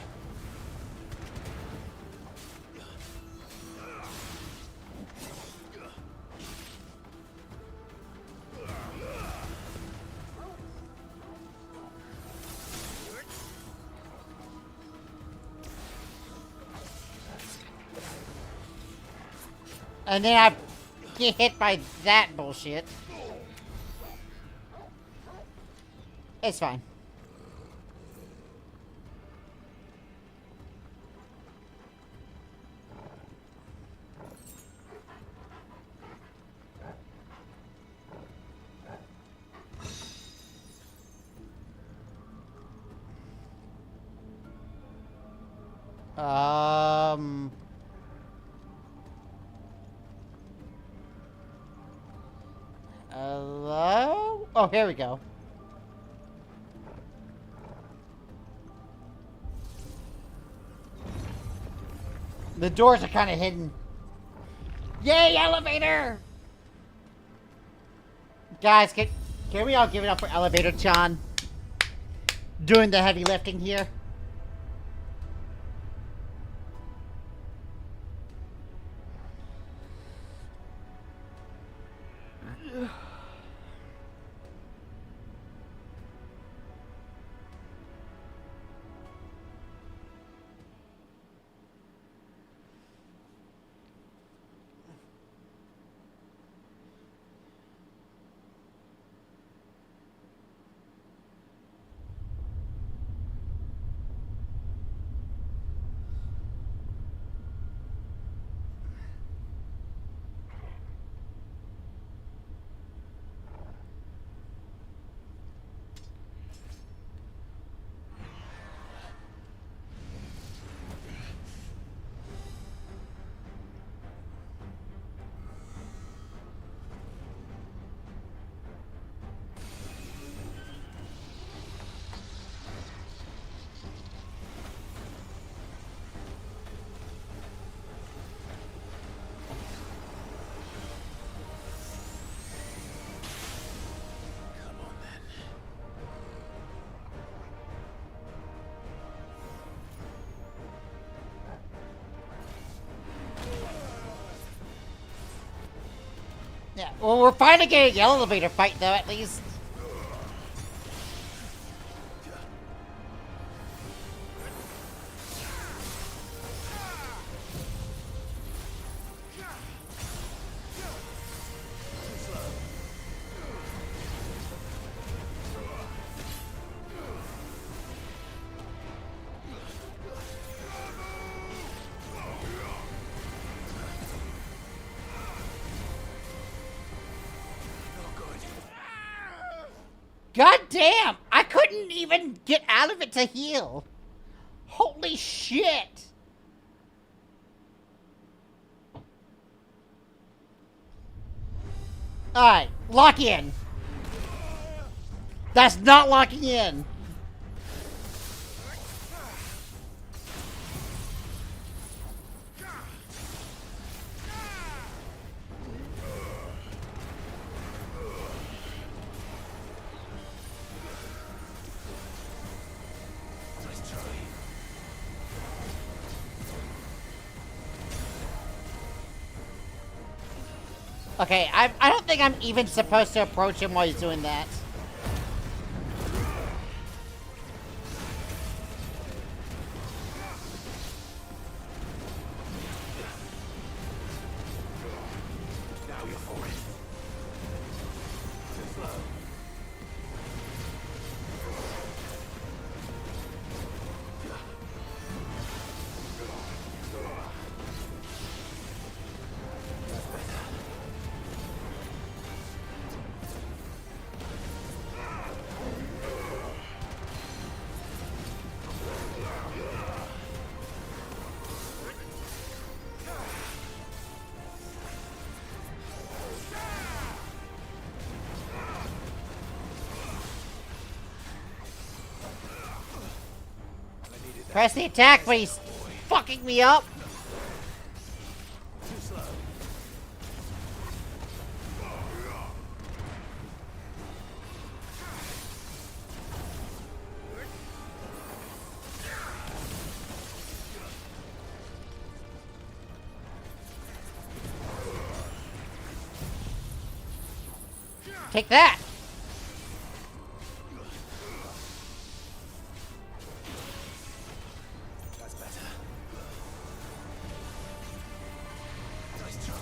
And then I get hit by that bullshit. It's fine. Hello? Oh, here we go. The doors are kind of hidden. Yay, elevator! Guys, can we all give it up for Elevator John? Doing the heavy lifting here. Yeah, well, we're finally getting an elevator fight, though, at least. God damn! I couldn't even get out of it to heal. Holy shit! Alright, lock in. That's not locking in. Okay, I don't think I'm even supposed to approach him while he's doing that. Now you're for it. Too slow. Press the attack, but he's fucking me up. Too slow. Take that. That's better. Nice try.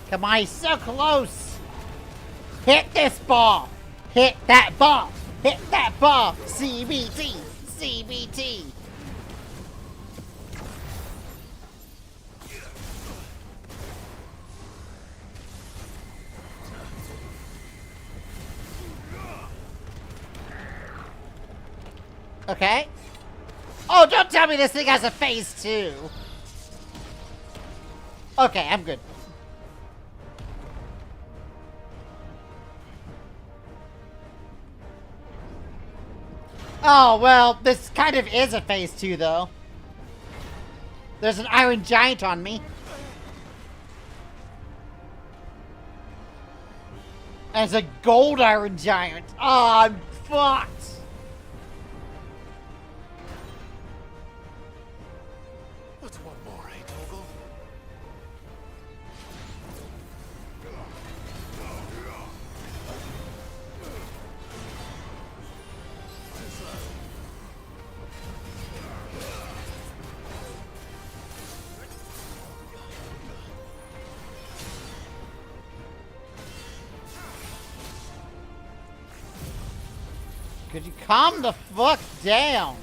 Come on, he's so close. Hit this ball. Hit that ball. Hit that ball. CBT. CBT. Okay. Oh, don't tell me this thing has a phase 2. Okay, I'm good. Oh, well, this kind of is a phase 2, though. There's an iron giant on me. And it's a gold iron giant. Oh, I'm fucked. What's one more, eh, Toggle? Could you calm the fuck down?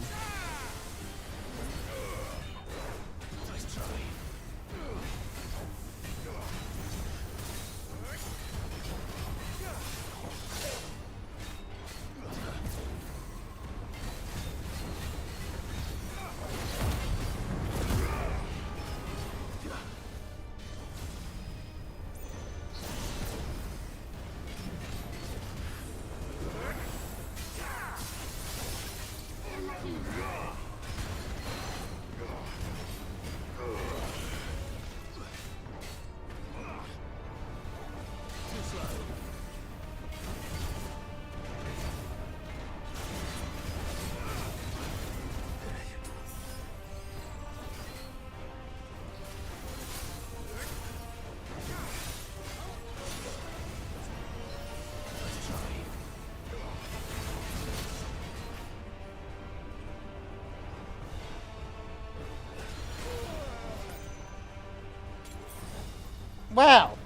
Well.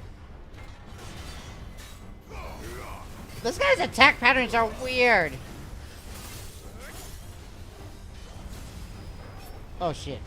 This guy's attack patterns are weird. Oh shit.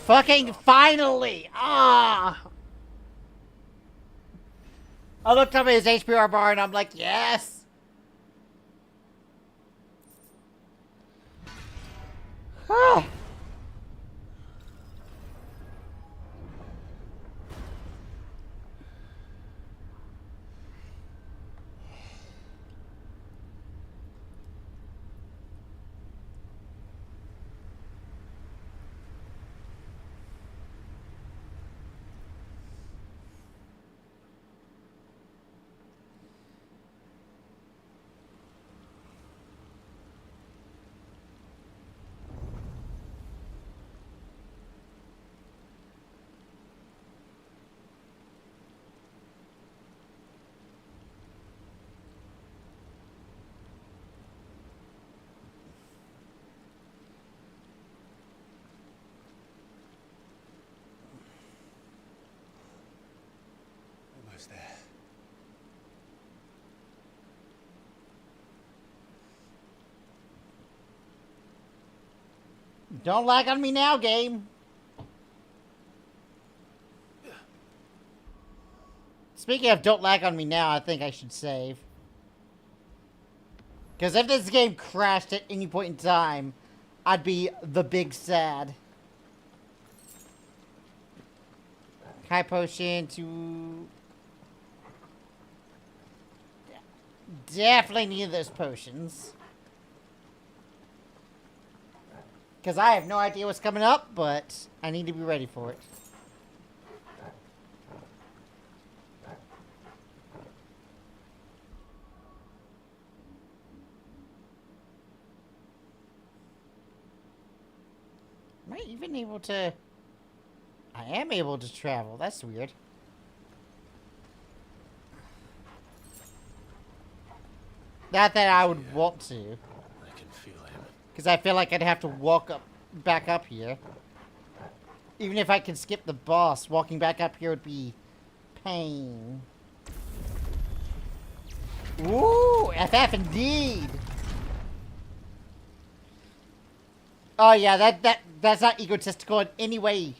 Fucking finally! Ah! I looked up at his HPR bar and I'm like, yes! Ah! Almost there. Don't lag on me now, game. Speaking of don't lag on me now, I think I should save. Because if this game crashed at any point in time, I'd be the big sad. High potion to... Definitely need those potions. Because I have no idea what's coming up, but I need to be ready for it. I even able to... I am able to travel. That's weird. Not that I would want to. I can feel him. Because I feel like I'd have to walk back up here. Even if I can skip the boss, walking back up here would be pain. Ooh, FF indeed. Oh yeah, that's not egotistical in any way.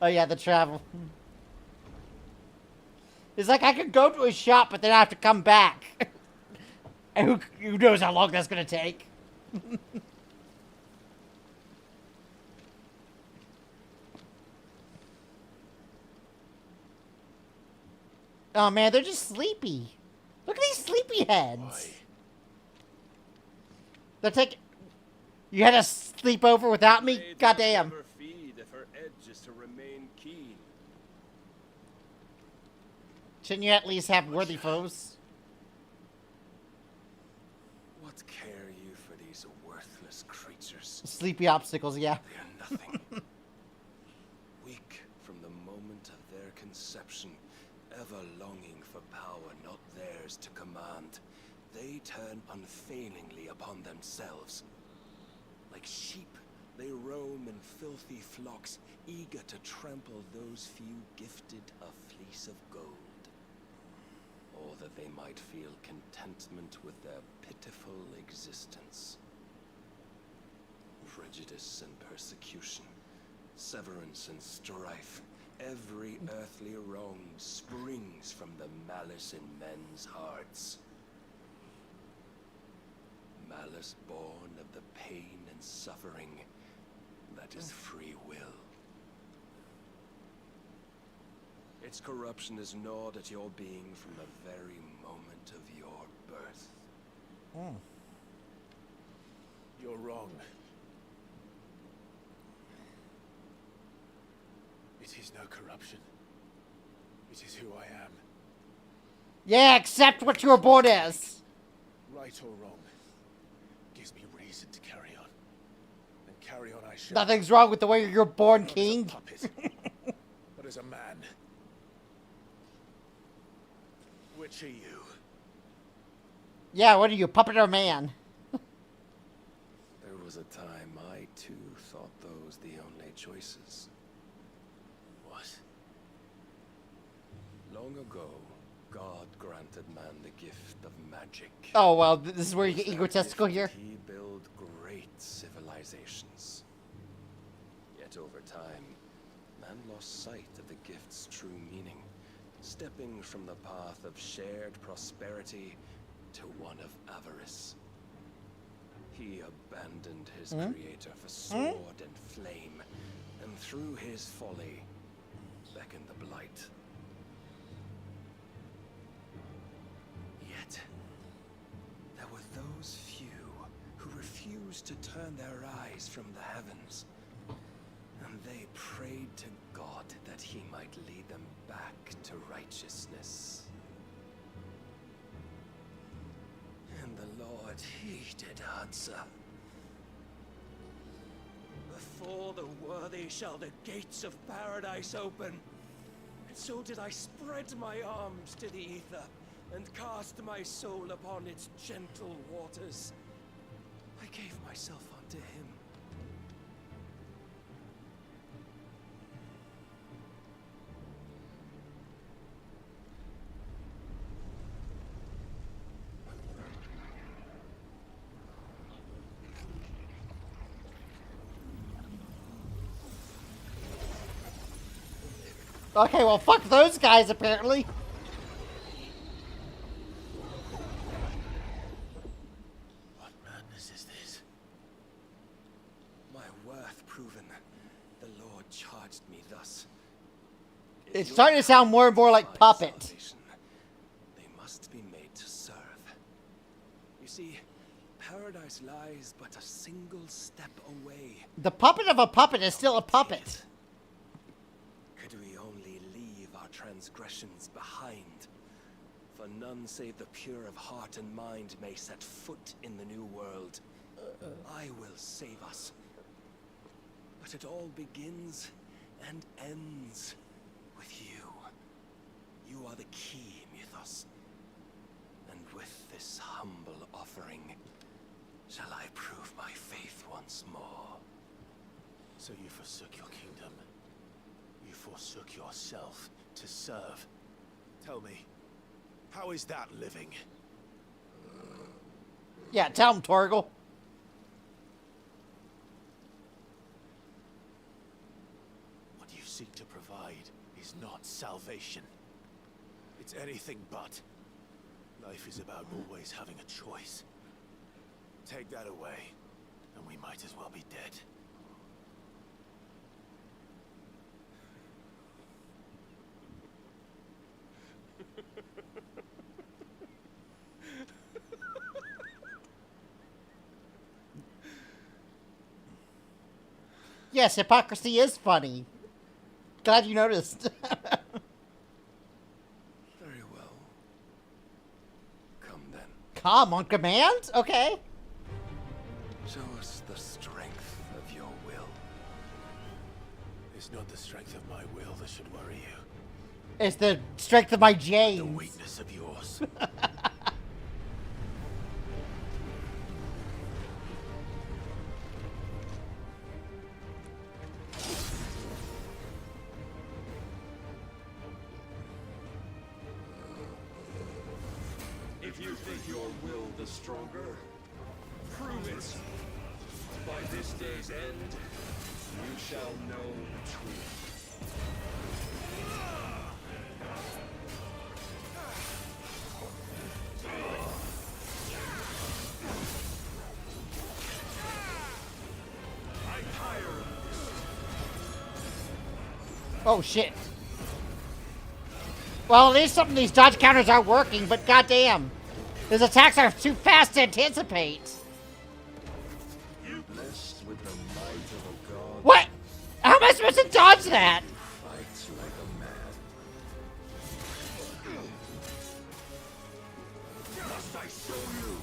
Oh yeah, the travel. It's like I could go to a shop, but then I have to come back. And who knows how long that's gonna take? Oh man, they're just sleepy. Look at these sleepy heads. Why? They're taking... You had a sleepover without me? Goddamn. Feed if her edge is to remain keen. Shouldn't you at least have worthy foes? What care you for these worthless creatures? Sleepy obstacles, yeah. They are nothing. Weak from the moment of their conception, ever longing for power not theirs to command, they turn unfailingly upon themselves. Like sheep, they roam in filthy flocks, eager to trample those few gifted a fleece of gold. Or that they might feel contentment with their pitiful existence. Prejudice and persecution, severance and strife, every earthly wrong springs from the malice in men's hearts. Malice born of the pain and suffering that is free will. Its corruption is gnawed at your being from the very moment of your birth. You're wrong. It is no corruption. It is who I am. Yeah, accept what you were born as. Right or wrong, gives me reason to carry on. And carry on I shall. Nothing's wrong with the way you're born, king. Not as a puppet, but as a man. Which are you? Yeah, what are you, puppet or man? There was a time I too thought those the only choices. What? Long ago, God granted man the gift of magic. Oh, well, this is where you get egotistical here. He built great civilizations. Yet over time, man lost sight of the gift's true meaning, stepping from the path of shared prosperity to one of avarice. He abandoned his creator for sword and flame, and through his folly, beckoned the blight. Yet, there were those few who refused to turn their eyes from the heavens, and they prayed to God that he might lead them back to righteousness. And the Lord, he did answer. Before the worthy shall the gates of paradise open. And so did I spread my arms to the ether, and cast my soul upon its gentle waters. I gave myself unto him. Okay, well, fuck those guys, apparently. What madness is this? My worth proven, the Lord charged me thus. It's starting to sound more and more like Puppet. They must be made to serve. You see, paradise lies but a single step away. The puppet of a puppet is still a puppet. Could we only leave our transgressions behind? For none save the pure of heart and mind may set foot in the new world. I will save us. But it all begins and ends with you. You are the key, Mythos. And with this humble offering, shall I prove my faith once more? So you forsook your kingdom. You forsook yourself to serve. Tell me, how is that living? Yeah, tell him, Torgal. What you seek to provide is not salvation. It's anything but. Life is about always having a choice. Take that away, and we might as well be dead. Yes, hypocrisy is funny. Glad you noticed. Very well. Come then. Come on command? Okay. Show us the strength of your will. It's not the strength of my will that should worry you. It's the strength of my James. The weakness of yours. If you think your will the stronger, prove it. By this day's end, you shall know the truth. Oh shit. Well, at least some of these dodge counters are working, but goddamn, his attacks are too fast to anticipate. You blessed with the might of a god. What? How am I supposed to dodge that? Fight like a man. Must I show you?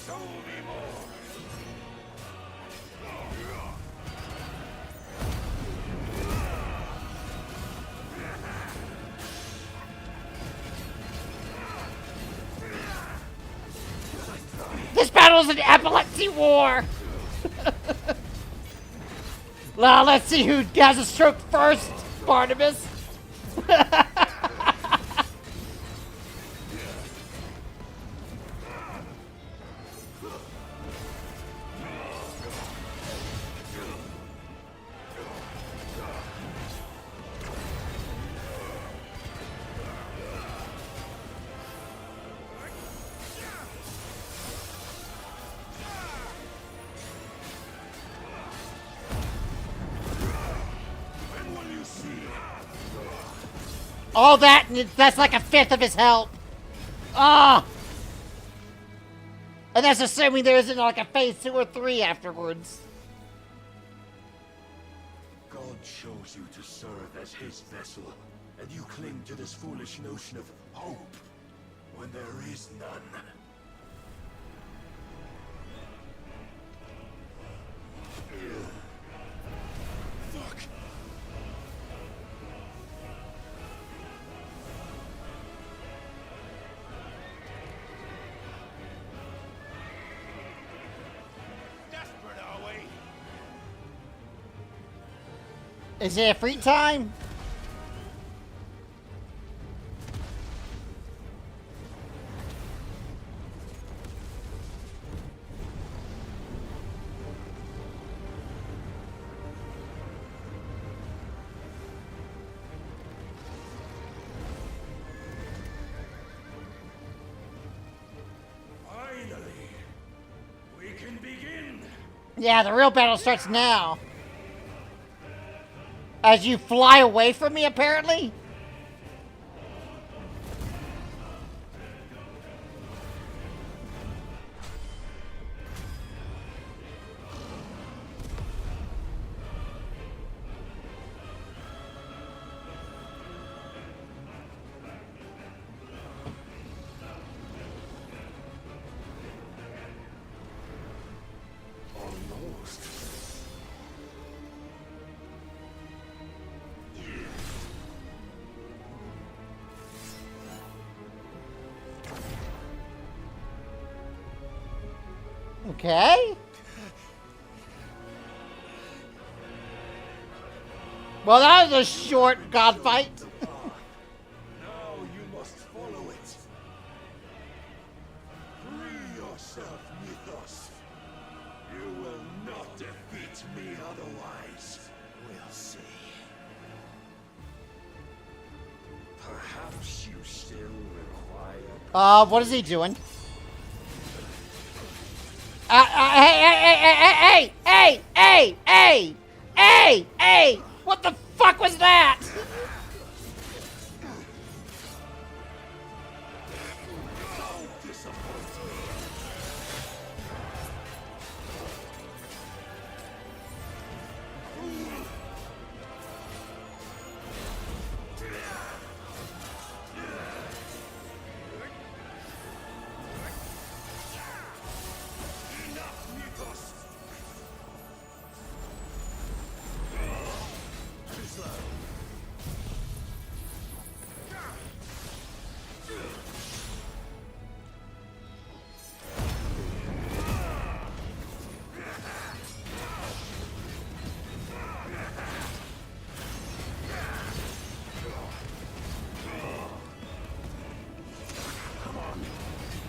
Show me more. This battle is an epilepsy war! Well, let's see who has a stroke first, Barnabas. All that, and that's like a fifth of his health. Ah! And that's assuming there isn't like a phase 2 or 3 afterwards. God chose you to serve as his vessel, and you cling to this foolish notion of hope when there is none. Fuck. Desperate, are we? Is it a free time? Finally, we can begin. Yeah, the real battle starts now. As you fly away from me, apparently? Okay. Well, that was a short god fight. Now you must follow it. Free yourself, Mythos. You will not defeat me otherwise. We'll see. Perhaps you still require... What is he doing? Hey! What the fuck was that?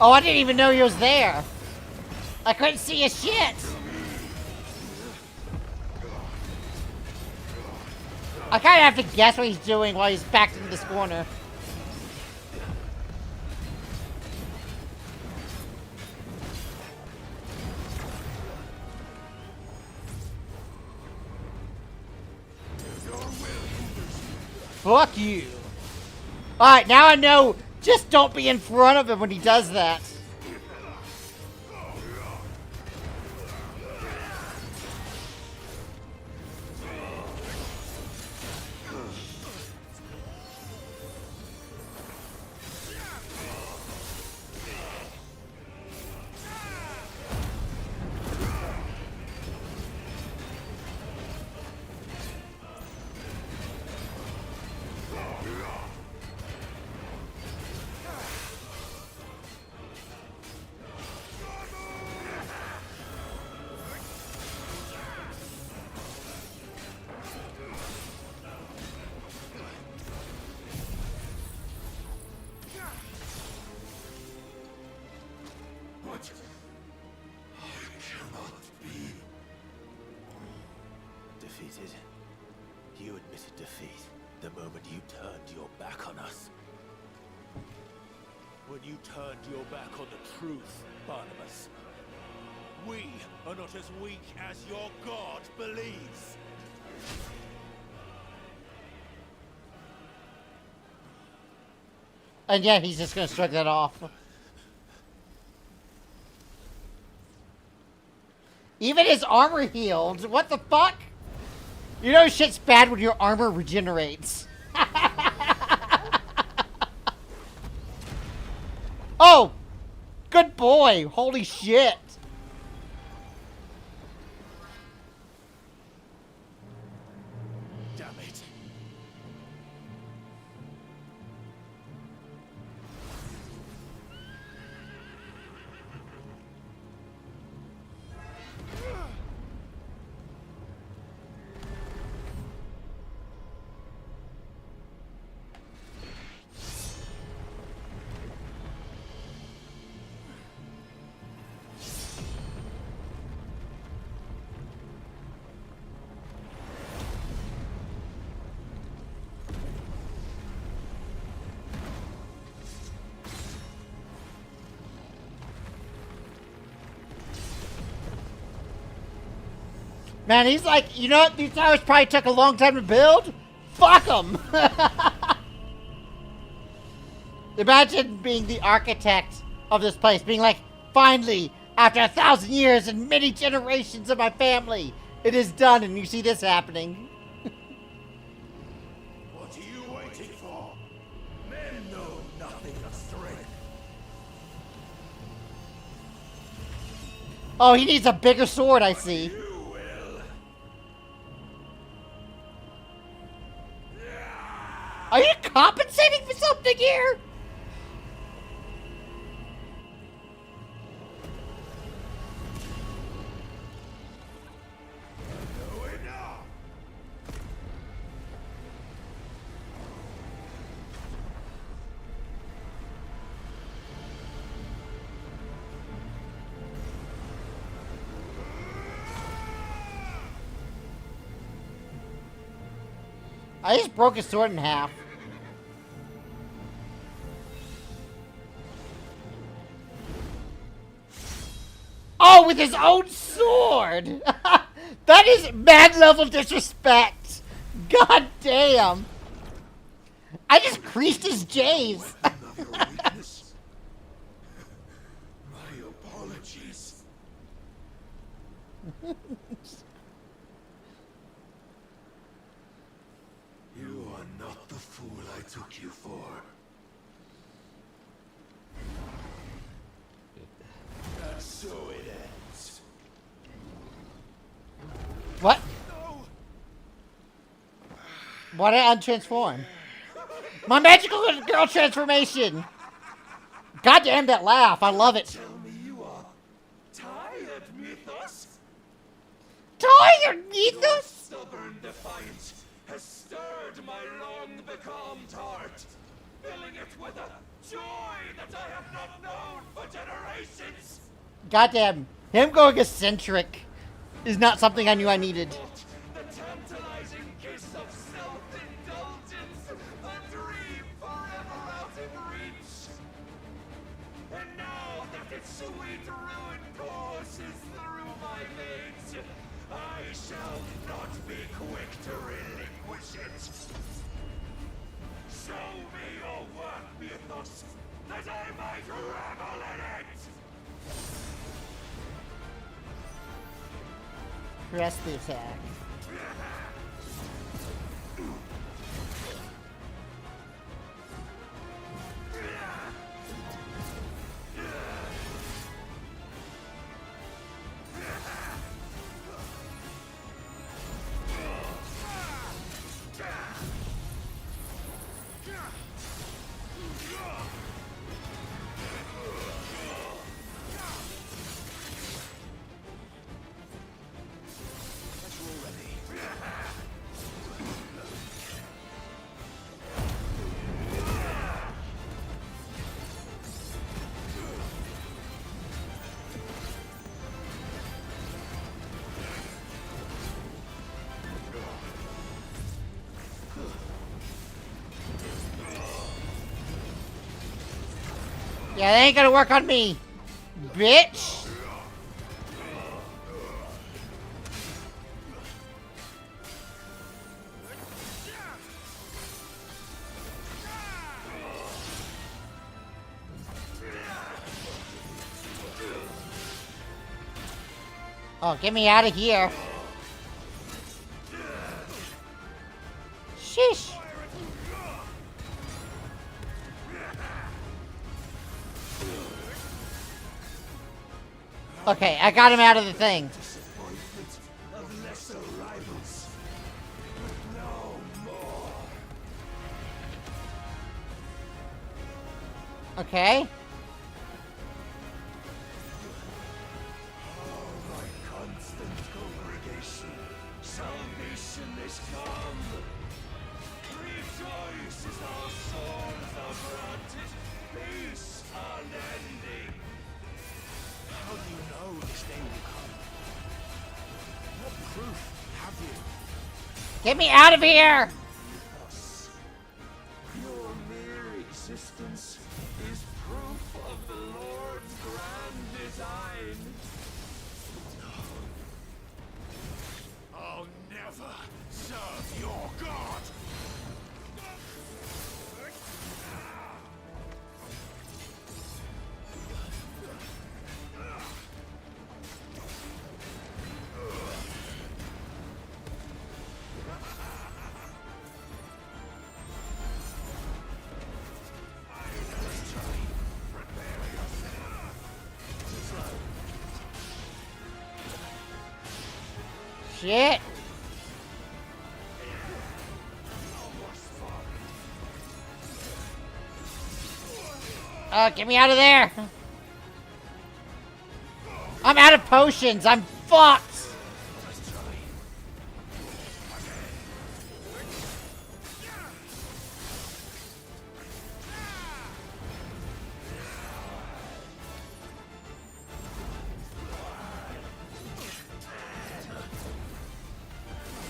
Oh, I didn't even know he was there. I couldn't see his shit. I kind of have to guess what he's doing while he's backed into this corner. Fuck you. Alright, now I know. Just don't be in front of him when he does that. Defeated. You admitted defeat the moment you turned your back on us. When you turned your back on the truth, Barnabas. We are not as weak as your God believes. And yeah, he's just gonna shrug that off. Even his armor healed. What the fuck? You know shit's bad when your armor regenerates. Oh! Good boy! Holy shit! Damn it. Man, he's like, you know what? These towers probably took a long time to build. Fuck them. Imagine being the architect of this place, being like, finally, after 1,000 years and many generations of my family, it is done, and you see this happening. What are you waiting for? Men know nothing of strength. Oh, he needs a bigger sword, I see. Are you compensating for something here? I just broke his sword in half. Oh, with his own sword! That is mad level disrespect! God damn! I just creased his J's! My apologies. You are not the fool I took you for. And so it ends. What? Why did I untransform? My magical girl transformation! God damn that laugh, I love it. Tell me you are tired, Mythos? Tired, Your Mythos? stubborn defiance has stirred my long-becalmed heart, filling it with a joy that I have not known for generations. Goddamn, him going eccentric is not something I knew I needed. The tantalizing kiss of self-indulgence, a dream forever out of reach. And now that its sweet ruin courses through my veins, I shall not be quick to relinquish it. Show me your work, Mythos, that I might revel in it! Press the attack. Yeah, that ain't gonna work on me, bitch. Oh, get me out of here. Sheesh. Okay, I got him out of the thing. Of lesser rivals. No more. Okay. Oh, my constant congregation, salvation is come. Rejoice as our souls are granted peace unending. How do you know this day will come? What proof have you? Get me out of here! Us. Your mere existence is proof of the Lord's grand design. I'll never serve your God. Shit. Oh, get me out of there. I'm out of potions. I'm fucked.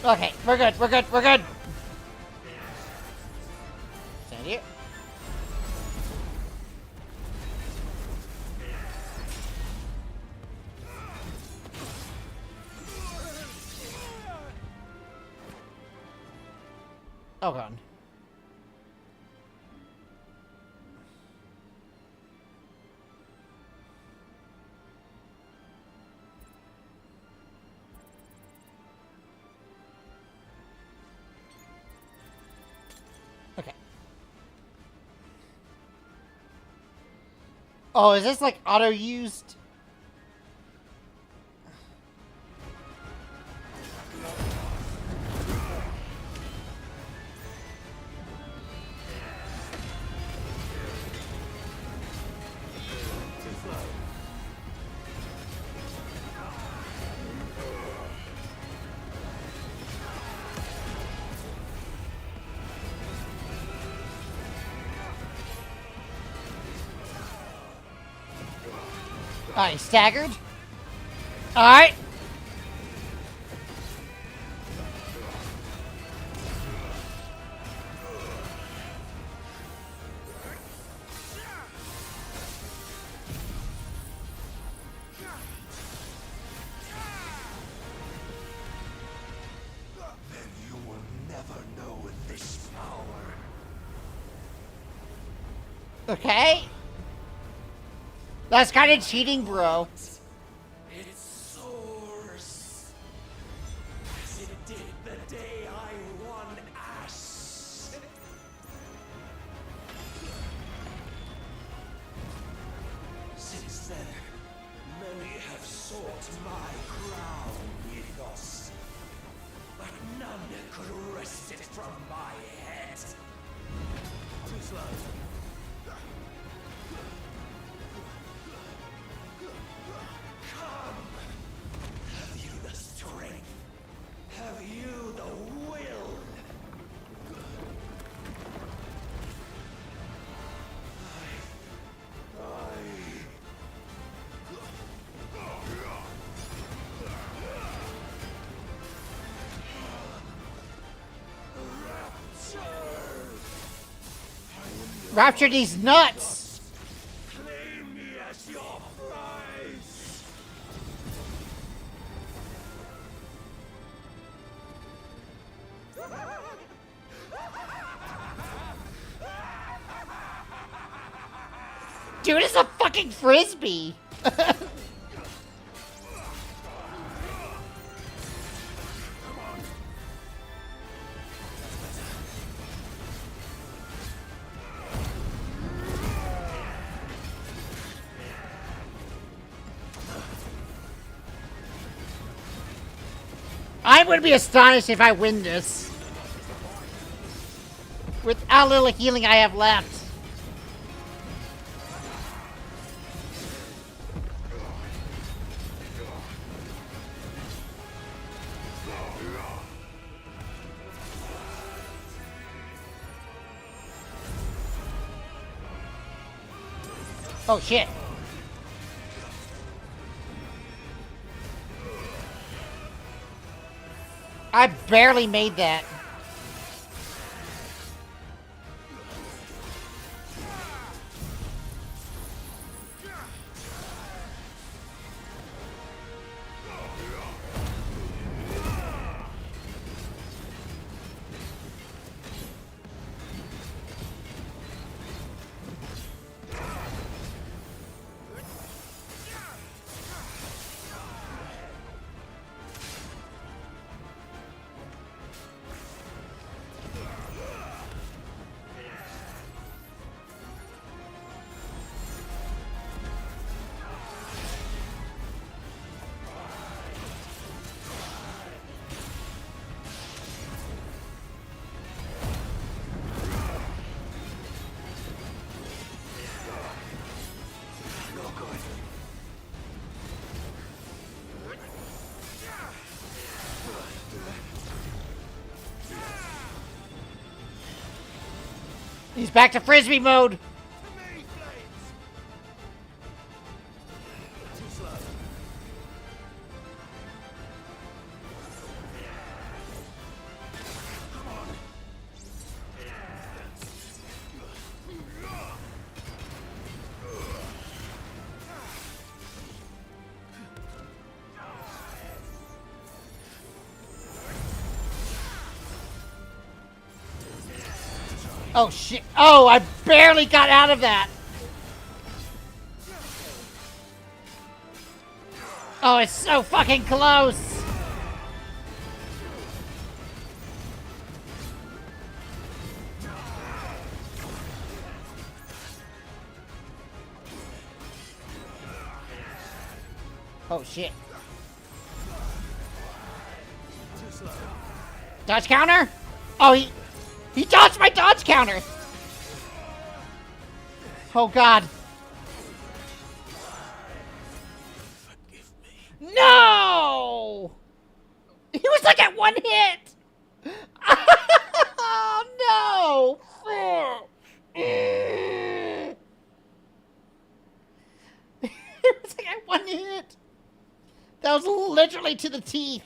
Okay, we're good, we're good, we're good. Oh, God. Okay. Oh, is this like auto-used? Alright, he staggered. Alright. Then you will never know this power. Okay. That's kind of cheating, bro. It soars as it did the day I won Ash. Since then, many have sought my crown, Mythos, but none could wrest it from my head. Too slow. Come! Have you the strength? Have you the will? Rapture these nuts! Claim me as your prize! Dude, it's a fucking frisbee! I would be astonished if I win this. With how little healing I have left. Oh shit. I barely made that. He's back to frisbee mode. Oh shit! Oh, I barely got out of that. Oh, it's so fucking close. Oh shit. Dodge counter? Oh, he dodged my dodge counter. Oh god. No! He was like at one hit. Oh no! It was like at one hit. That was literally to the teeth.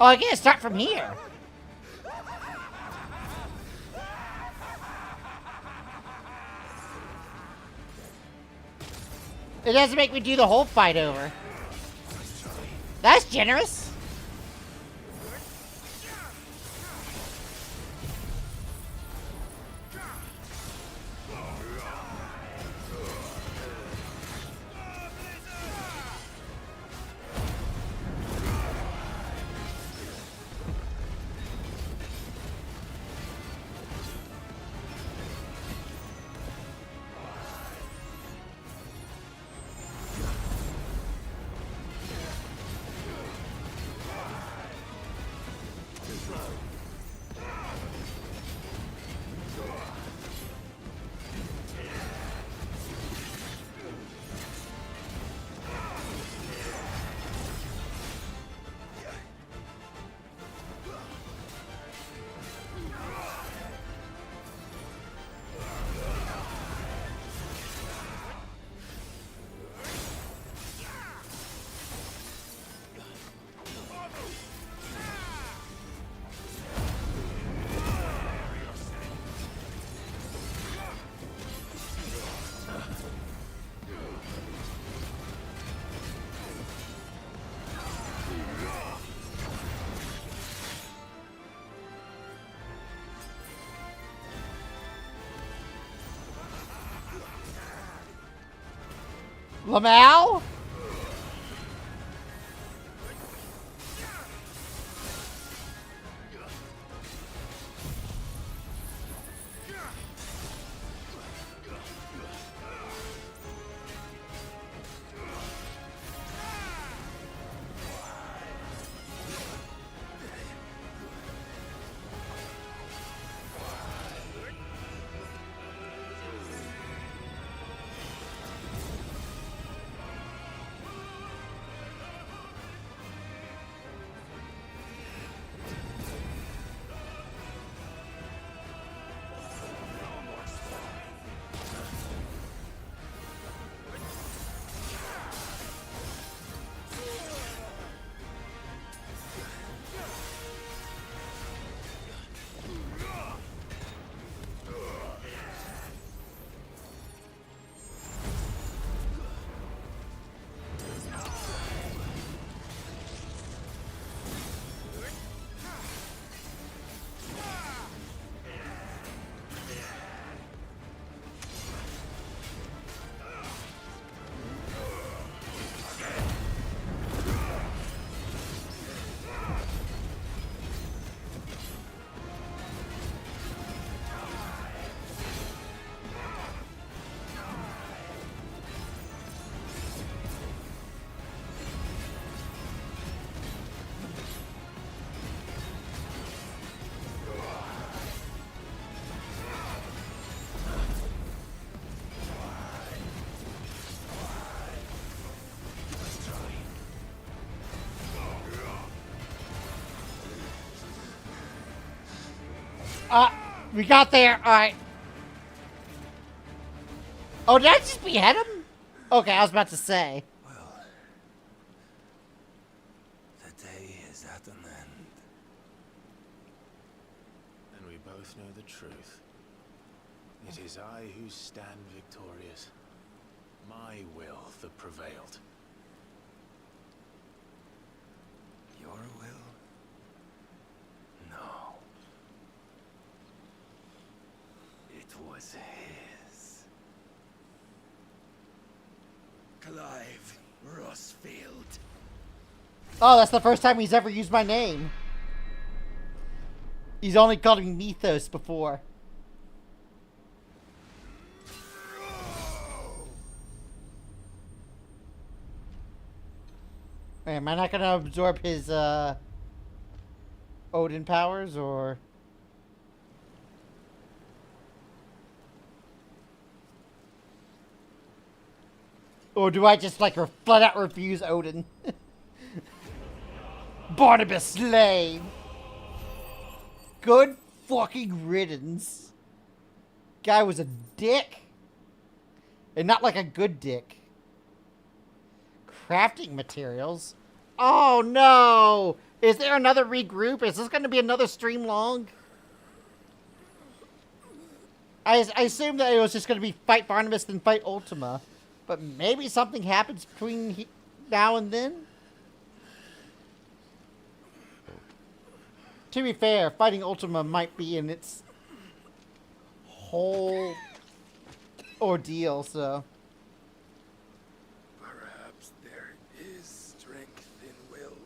Oh, I gotta start from here. It doesn't make me do the whole fight over. That's generous. Lamau? We got there. Alright. Oh, did I just behead him? Okay, I was about to say. Well, truth. It is I who stand victorious. My will that prevailed. Your will? No. It was his. Clive Rossfield. Oh, that's the first time he's ever used my name. He's only called me Mythos before. Wait, am I not gonna absorb his Odin powers, or? Or do I just like flat out refuse Odin? Barnabas slave. Good fucking riddance. Guy was a dick. And not like a good dick. Crafting materials? Oh no! Is there another regroup? Is this going to be another stream long? I assume that it was just going to be fight Barnabas then fight Ultima. But maybe something happens between now and then? To be fair, fighting Ultima might be in its whole ordeal, so... Perhaps there is strength in will.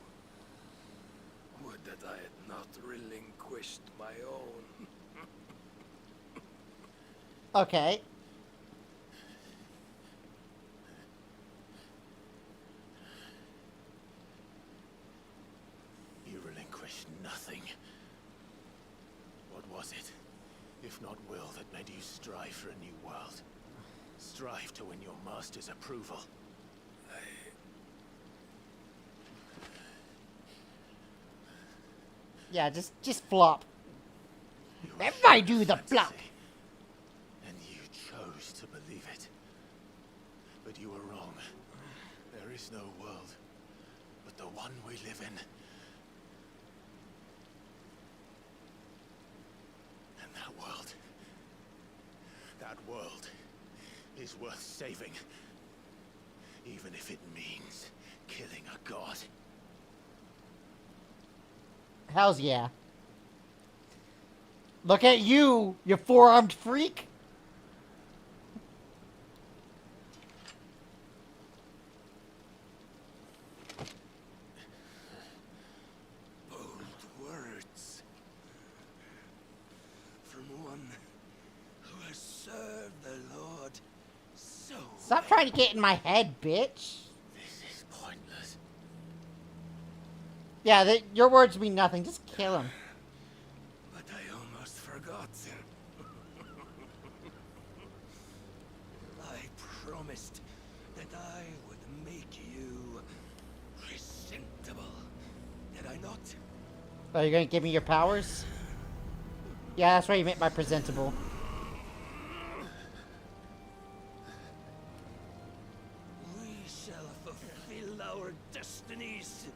Would that I had not relinquished my own. Okay. You relinquished nothing. What was it, if not will, that made you strive for a new world? Strive to win your master's approval. Yeah, just flop. Everybody do the flop. And you chose to believe it. But you were wrong. There is no world but the one we live in. And that world is worth saving. Even if it means killing a god. Hells yeah. Look at you, you four-armed freak. Bold words. From one who has served the Lord so Stop trying to get in my head, bitch. This is pointless. Yeah, your words mean nothing. Just kill him. But I almost forgot. I promised that I would make you presentable. Did I not? Oh, you're gonna give me your powers? Yeah, that's what you meant by presentable. We shall fulfill our destinies.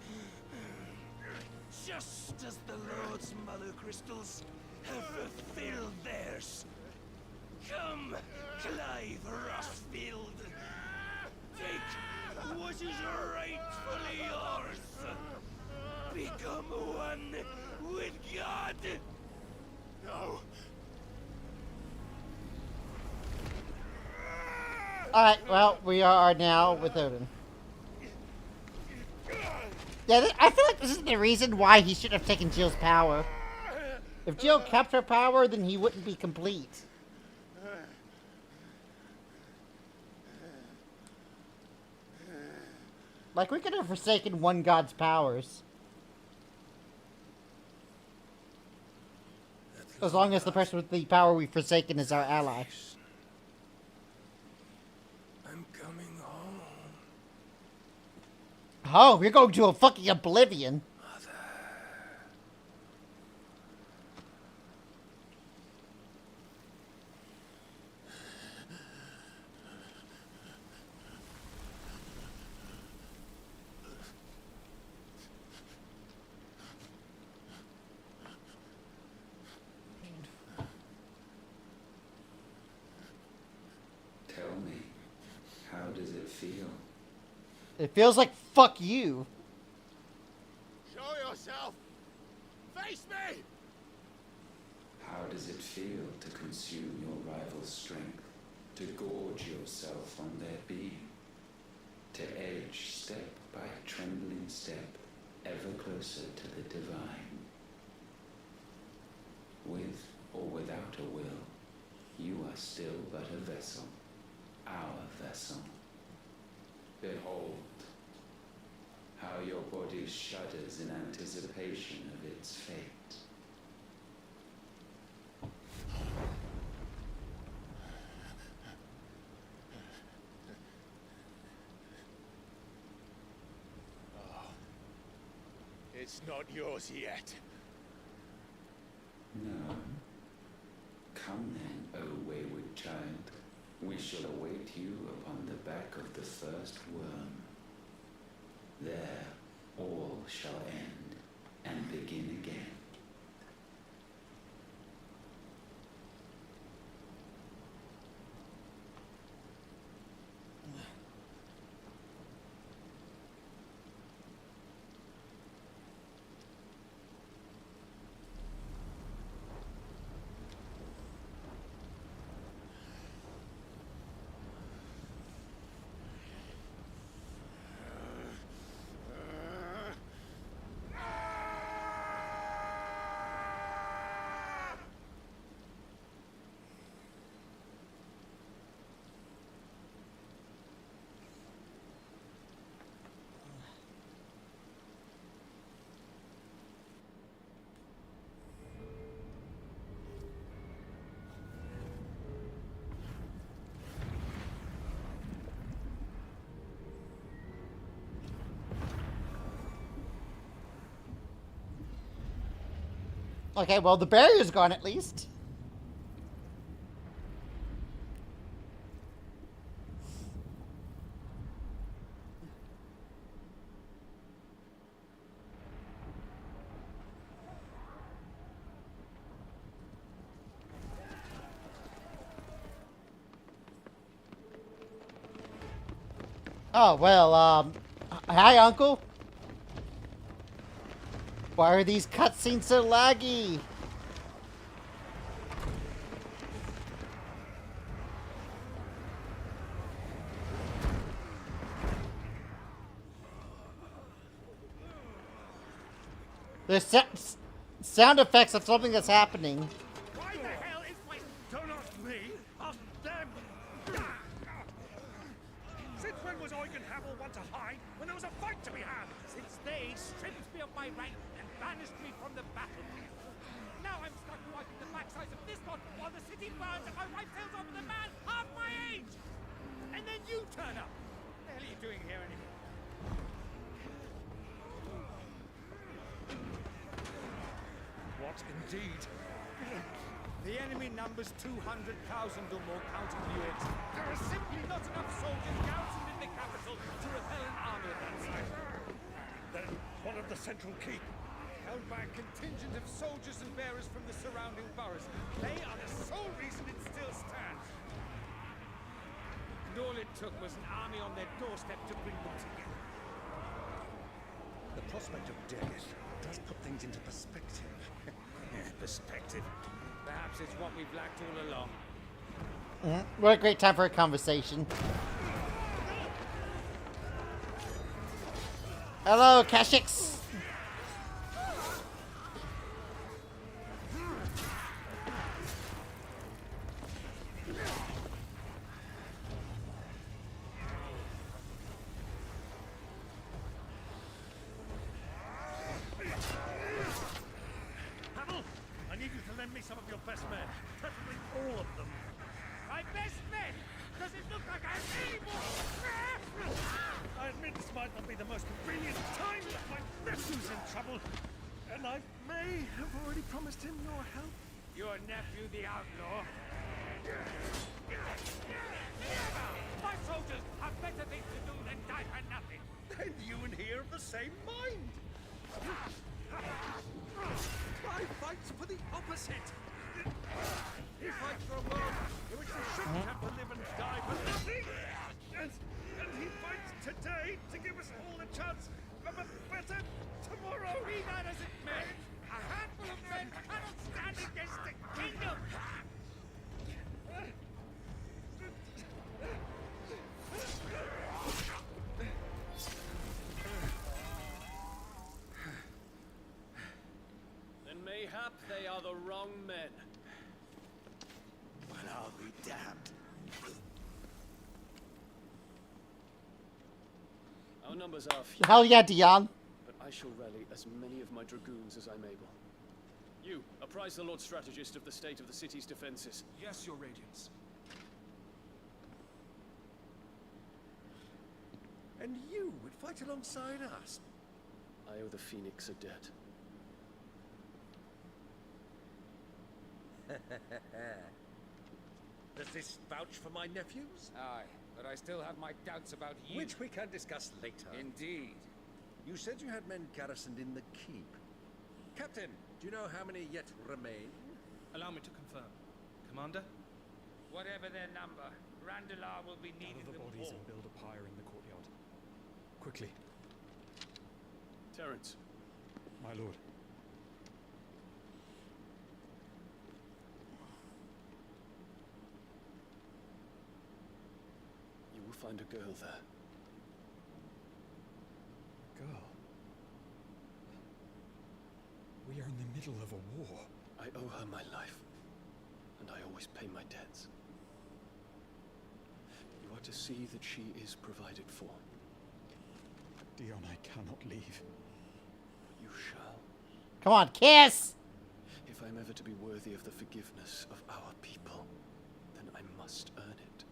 Just as the Lord's mother crystals have fulfilled theirs. Come, Clive Rossfield. Take what is rightfully yours. Become one with God. No. Alright, well, we are now with Odin. Yeah, I feel like this is the reason why he should have taken Jill's power. If Jill kept her power, then he wouldn't be complete. Like, we could have forsaken one god's powers. As long as the person with the power we've forsaken is our ally. I'm coming home. Oh, you're going to a fucking oblivion. feel? It feels like fuck you. Show yourself! Face me! How does it feel to consume your rival's strength? To gorge yourself on their being? To edge step by trembling step ever closer to the divine? With or without a will, you are still but a vessel, our vessel. Behold, how your body shudders in anticipation of its fate. It's not yours yet. No. Come then, O wayward child. We shall await you upon the back of the first worm. There, all shall end and begin again. Okay, well, the barrier's gone at least. Oh, well, hi, Uncle. Why are these cutscenes so laggy? There's sound effects of something that's happening. Why the hell is my... Don't ask me, ask them! Since when was Eugen Havel one to hide when there was a fight to be had? Since they stripped me of my rank and banished me from the battlefield. Now I'm stuck wiping the backsides of this lot while the city burns and my wife tails off with a man half my age! And then you turn up! What the hell are you doing here anyway? What indeed? The enemy numbers 200,000 or more, counting the UX. There are simply not enough soldiers garrisoned in the capital to repel an army of that size. Then what of the central keep? Held by a contingent of soldiers and bearers from the surrounding boroughs. They are the sole reason it still stands. And all it took was an army on their doorstep to bring them together. The prospect of death does put things into perspective. Perspective. Perhaps it's what we've lacked all along. What a great time for a conversation. Hello, Kashyyyks. Some of your best men, preferably all of them. My best men? Does it look like I'm able? I admit this might not be the most convenient time, but my nephew's in trouble, and I may have already promised him your help. Your nephew, the outlaw? My soldiers have better things to do than die for nothing. Then you and he are of the same mind. I fight for the opposite. He fights for a world in which they shouldn't have to live and die for nothing. And he Snap, they are the wrong men. Well, I'll be damned. Our numbers are few. Hell yeah, Dion. But I shall rally as many of my dragoons as I'm able. You, apprise the Lord Strategist of the state of the city's defenses. Yes, Your Radiance. And you would fight alongside us? I owe the Phoenix a debt. Does this vouch for my nephews? Aye, but I still have my doubts about you. Which we can discuss later. Indeed. You said you had men garrisoned in the keep. Captain, do you know how many yet remain? Allow me to confirm. Commander? Whatever their number, Randalar will be needing Gather the them bodies all. and build a pyre in the courtyard. Quickly. Terence. My lord. You will find a girl there. Girl. We are in the middle of a war. I owe her my life, and I always pay my debts. You are to see that she is provided for. Dion, I cannot leave. You shall. Come on, kiss! If I'm ever to be worthy of the forgiveness of our people, then I must earn it.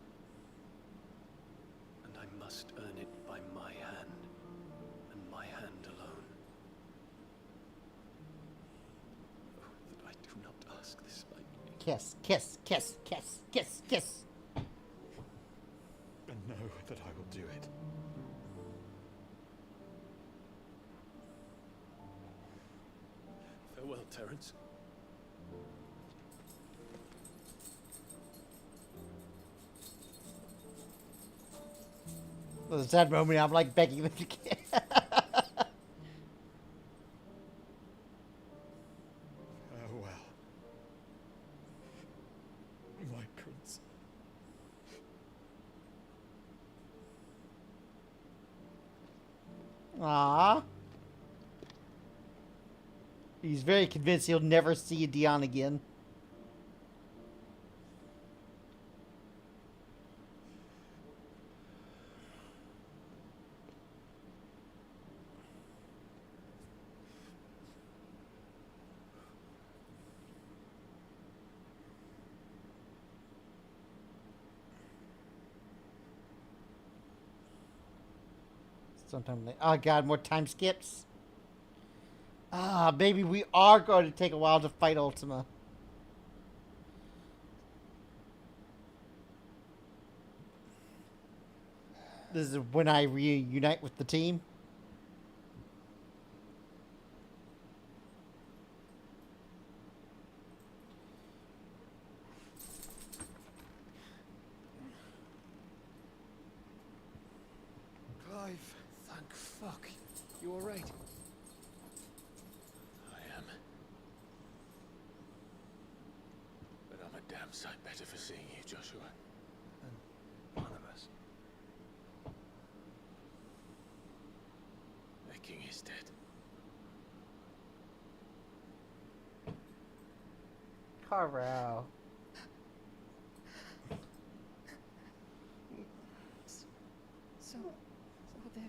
And I must earn it by my hand, and my hand alone. Oh, that I do not ask this lightly. Kiss, kiss, kiss, kiss, kiss, kiss. And know that I will do it. Farewell, Terence. There's that moment I'm like begging them to kiss. Farewell. My prince. Aww. He's very convinced he'll never see Dion again. Sometime they, oh god, more time skips. Ah, maybe we are going to take a while to fight Ultima. This is when I reunite with the team. Clive, thank fuck. You alright? I am. But I'm a damn sight better for seeing you, Joshua. One of us. The king is dead. Carvel. So they're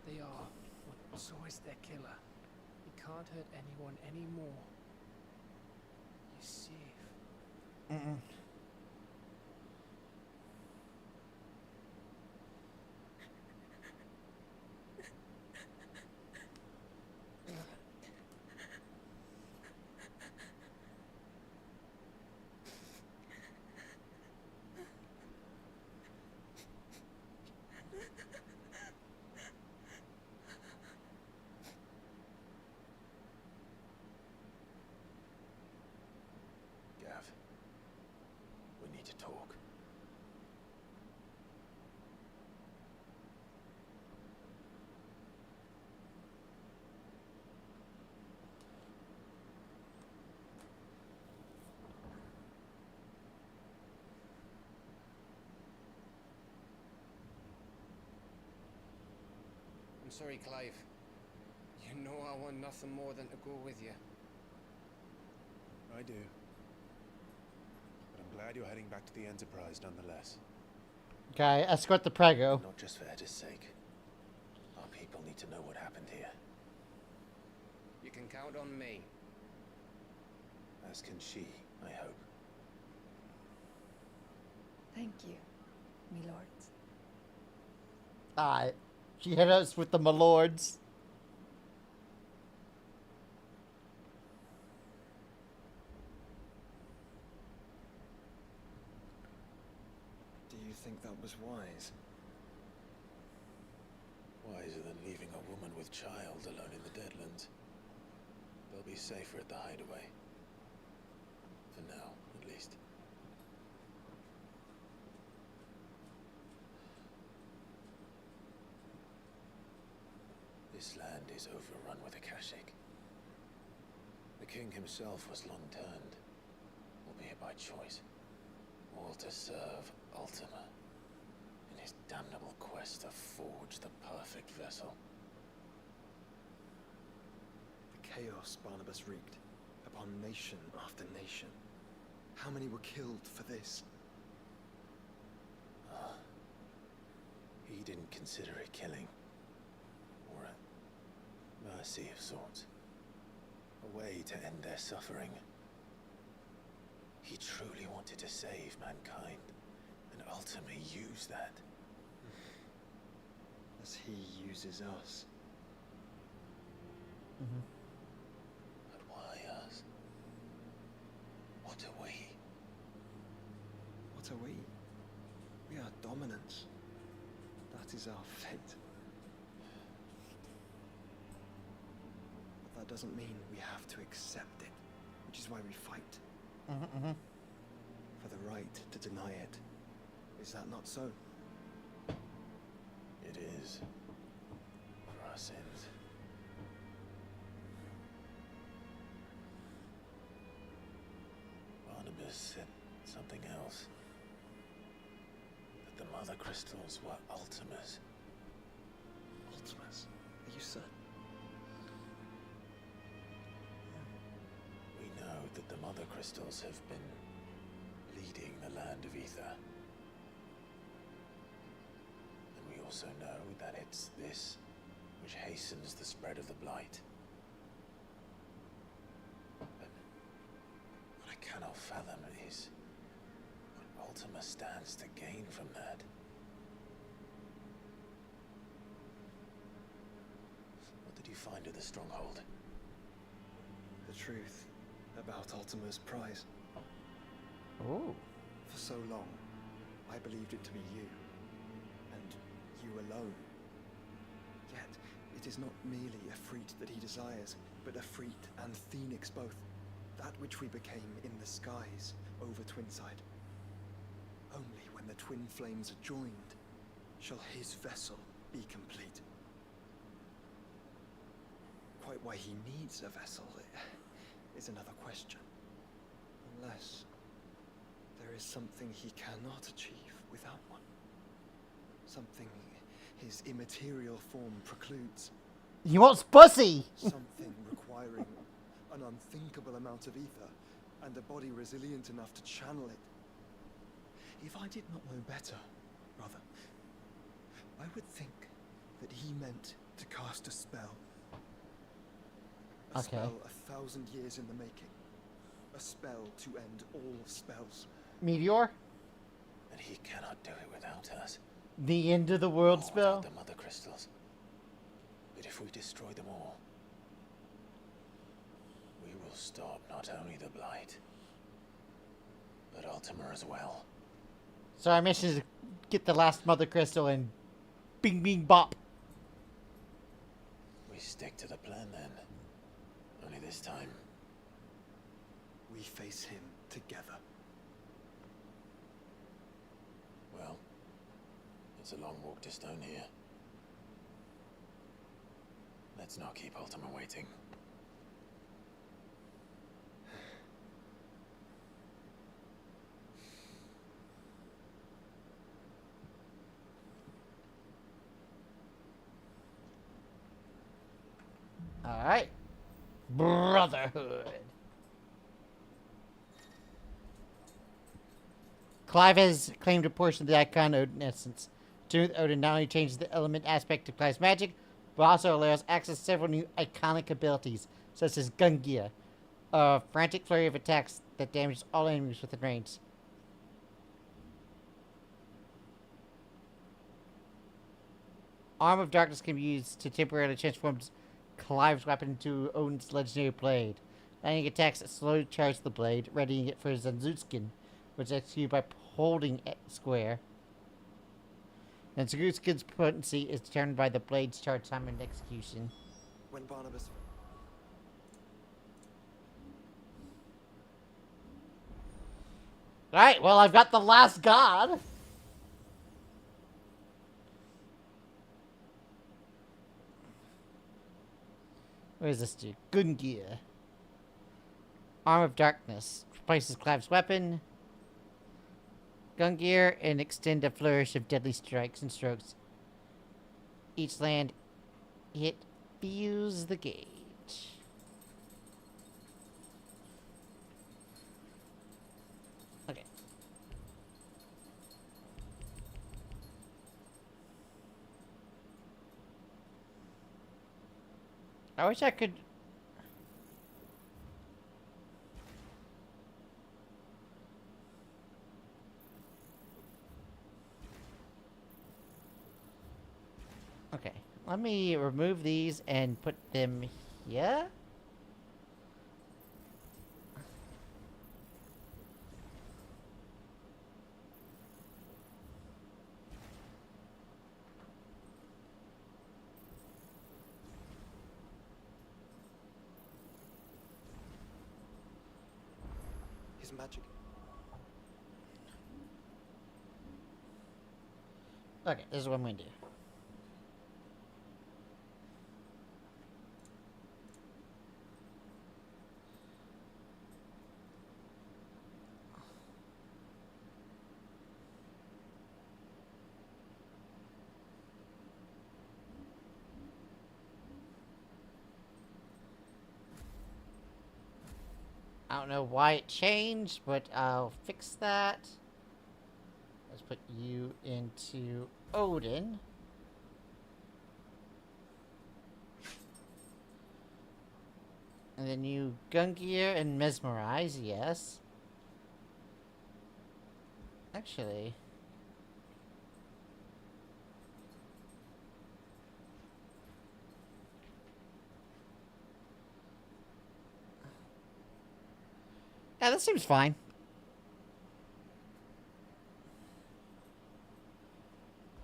They are, but so is their killer. He can't hurt anyone anymore. He's safe. Mm-mm. Gav, we need to talk. I'm sorry, Clive. You know I want nothing more than to go with you. I do. But I'm glad you're heading back to the Enterprise nonetheless. Okay, escort the Prego. Not just for Edda's sake. Our people need to know what happened here. You can count on me. As can she, I hope. Thank you, me lords. Alright. She hit us with the malords. Do you think that was wise? Wiser than leaving a woman with child alone in the Deadlands. They'll be safer at the hideaway. For now, at least. This land is overrun with Akashic. The king himself was long turned, albeit by choice, all to serve Ultima in his damnable quest to forge the perfect vessel. The chaos Barnabas wreaked upon nation after nation. How many were killed for this? He didn't consider it killing, or a mercy of sorts. A way to end their suffering. He truly wanted to save mankind, and ultimately used that. As he uses us. But why us? What are we? What are we? We are dominance. That is our fate. But that doesn't mean we have to accept it, which is why we fight. For the right to deny it. Is that not so? It is. For our sins. Barnabas said something else. That the Mother Crystals were Ultimas. Ultimas? Are you certain? We know that the Mother Crystals have been leading the land of Ether. And we also know that it's this which hastens the spread of the Blight. But what I cannot fathom is what Ultima stands to gain from that. What did you find at the Stronghold? The truth about Ultima's prize. Oh. For so long, I believed it to be you. And you alone. Yet, it is not merely a freat that he desires, but a freat and phoenix both. That which we became in the skies over Twinside. Only when the twin flames are joined shall his vessel be complete. Quite why he needs a vessel is another question. Unless there is something he cannot achieve without one. Something his immaterial form precludes. He wants pussy! Something requiring an unthinkable amount of ether, and a body resilient enough to channel it. If I did not know better, brother, I would think that he meant to cast a spell. A spell 1,000 years in the making. A spell to end all spells. Meteor? And he cannot do it without us. The end of the world spell? The Mother Crystals. But if we destroy them all, we will stop not only the Blight, but Ultima as well. So our mission is to get the last Mother Crystal and bing bing bop. We stick to the plan then. Only this time. We face him together. Well, it's a long walk to Stone here. Let's not keep Ultima waiting. Alright. Brotherhood. Clive has claimed a portion of the icon Odin essence. Tune with Odin not only changes the element aspect of Clive's magic, but also allows access to several new iconic abilities, such as Gungia, a frantic flurry of attacks that damages all enemies within range. Arm of Darkness can be used to temporarily transform Clive's weapon into Odin's legendary blade. Landing attacks that slowly charge the blade, readying it for Zanzutskin, which is executed by holding square. And Zanzutskin's potency is determined by the blade's charge time and execution. When Barnabas... Alright, well, I've got the last god. What does this do? Gungia. Arm of Darkness. Replaces Clive's weapon. Gungear and extend a flourish of deadly strikes and strokes. Each land hit fuse the gauge. Okay. I wish I could... Okay, let me remove these and put them here. His magic... Okay, this is what I'm going to do. I don't know why it changed, but I'll fix that. Let's put you into Odin. And then you Gungear and Mesmerize, yes. Actually... yeah, that seems fine.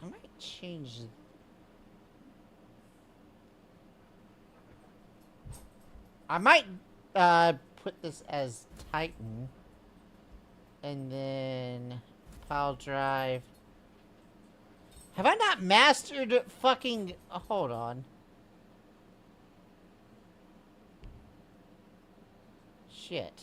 I might change... I might put this as Titan. And then... Pile drive. Have I not mastered fucking... hold on. Shit.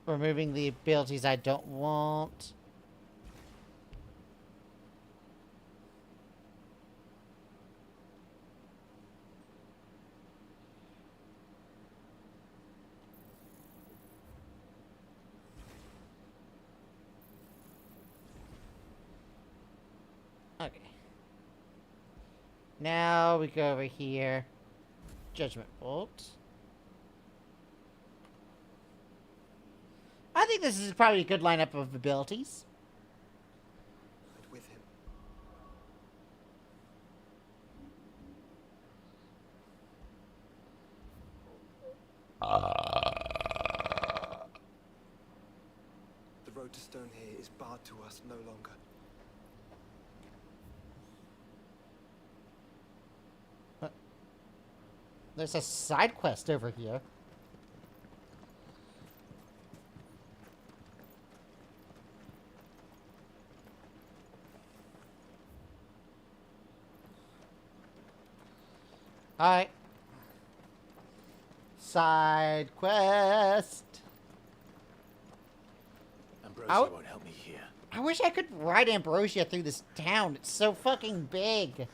Removing the abilities I don't want. Okay. Now we go over here. Judgment Bolt. I think this is probably a good lineup of abilities. with him. The road to stone here is barred to us no longer. There's a side quest over here. Alright. Side quest. Ambrosia won't help me here. I wish I could ride Ambrosia through this town. It's so fucking big.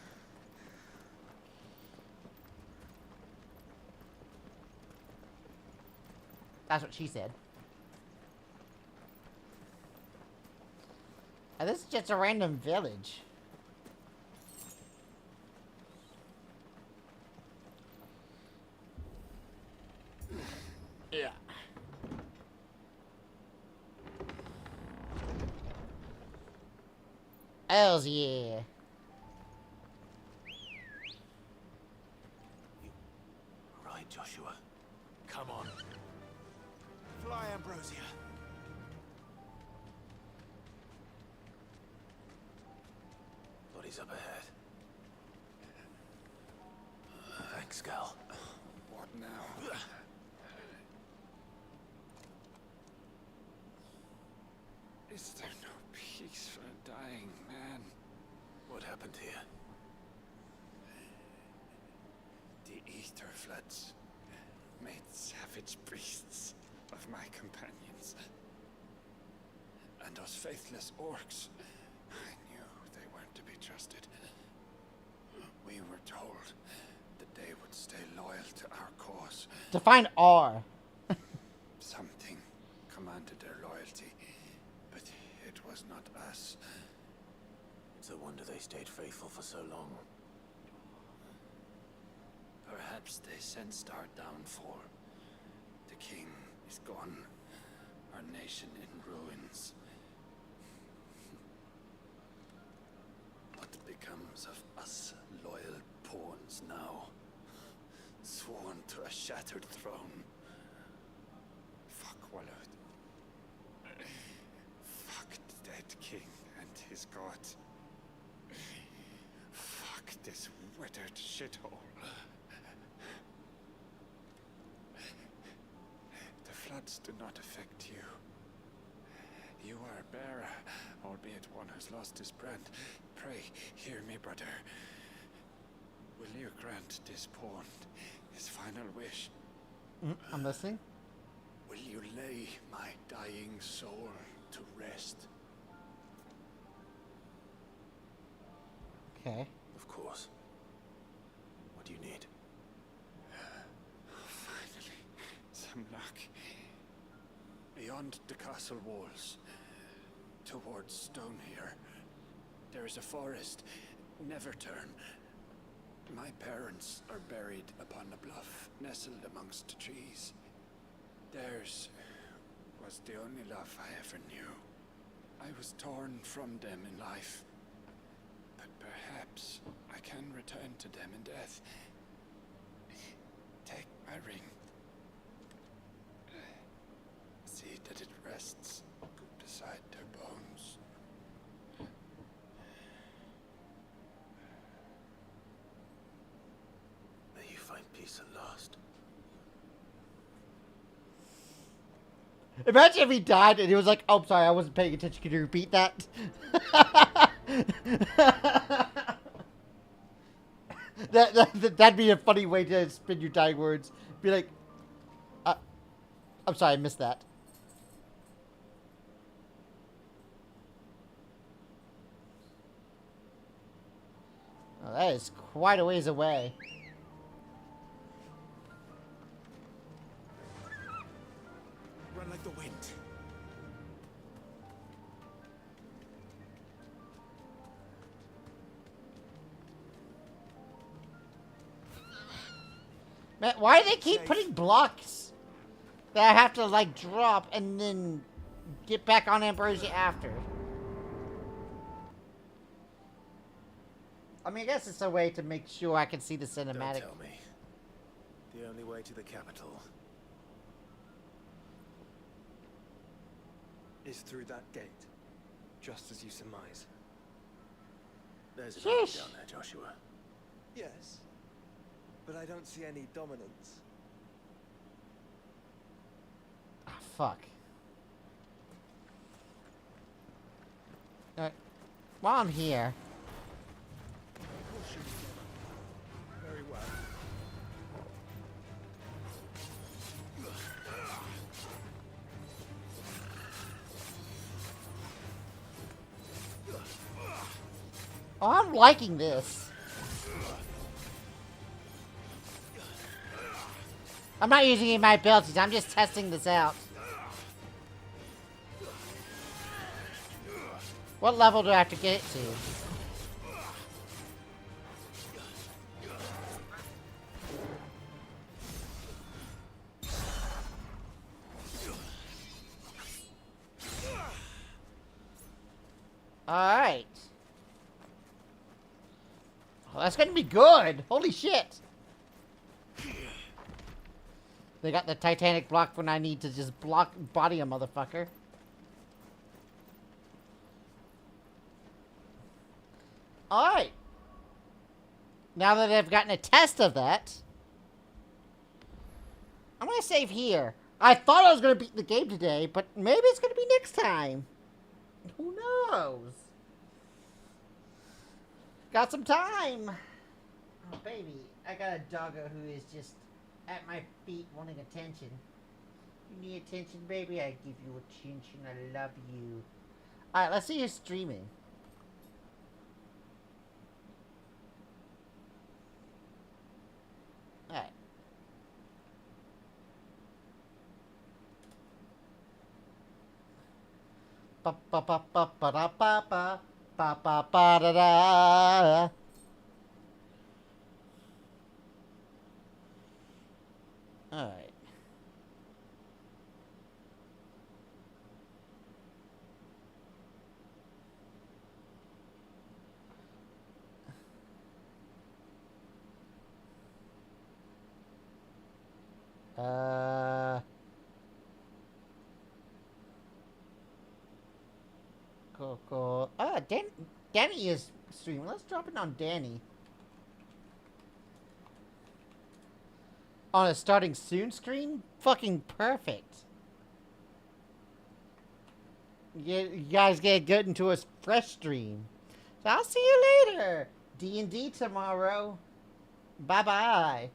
That's what she said. And this is just a random village. Yeah. Hells yeah. Right, Joshua. Come on. Fly, Ambrosia. Bodies up ahead. Thanks, Gal. What now? Is there no peace for a dying man? What happened here? The ether floods made savage beasts of my companions. And those faithless orcs, I knew they weren't to be trusted. We were told that they would stay loyal to our cause. Define R. Something commanded their loyalty, but it was not us. It's a wonder they stayed faithful for so long. Perhaps they sensed our downfall. The king is gone, our nation in ruins. What becomes of us loyal pawns now? Sworn to a shattered throne. Fuck Walud. Fuck the dead king and his god. Fuck this withered shithole. The floods do not affect you. You are a bearer, albeit one who's lost his brand. Pray, hear me, brother. Will you grant this pawn his final wish? I'm listening. Will you lay my dying soul to rest? Okay. Of course. What do you need? Finally, some luck. Beyond the castle walls, towards Stone here, there is a forest. Never turn. My parents are buried upon a bluff, nestled amongst the trees. Theirs was the only love I ever knew. I was torn from them in life, but perhaps I can return to them in death. Take my ring. See that it rests beside their bones. May you find peace at last. Imagine if he died and he was like, "Oh, I'm sorry, I wasn't paying attention. Can you repeat that?" That'd be a funny way to spin your dying words. Be like, "I'm sorry, I missed that." Oh, that is quite a ways away. Run like the wind. Man, why do they keep putting blocks that I have to, like, drop and then get back on Ambrosia after? I mean, I guess it's a way to make sure I can see the cinematic. Don't tell me. The only way to the capital is through that gate, just as you surmise. There's an army down there, Joshua. Yes, but I don't see any dominance. Ah, fuck. Alright. While I'm here. Very well. Oh, I'm liking this. I'm not using any of my abilities. I'm just testing this out. What level do I have to get it to? Alright. Well, that's gonna be good. Holy shit. They got the Titanic block when I need to just body a motherfucker. Alright. Now that I've gotten a test of that, I'm gonna save here. I thought I was gonna beat the game today, but maybe it's gonna be next time. Who knows? Got some time. Oh, baby. I got a doggo who is just at my feet wanting attention. You need attention, baby? I give you attention. I love you. Alright, let's see who's streaming. Alright. Ba ba ba ba ba da ba ba ba ba ba da da. All right. Cool. Ah, Danny is streaming. Let's drop it on Danny. On a starting soon screen? Fucking perfect. You guys get good into a fresh stream. So I'll see you later. D&D tomorrow. Bye-bye.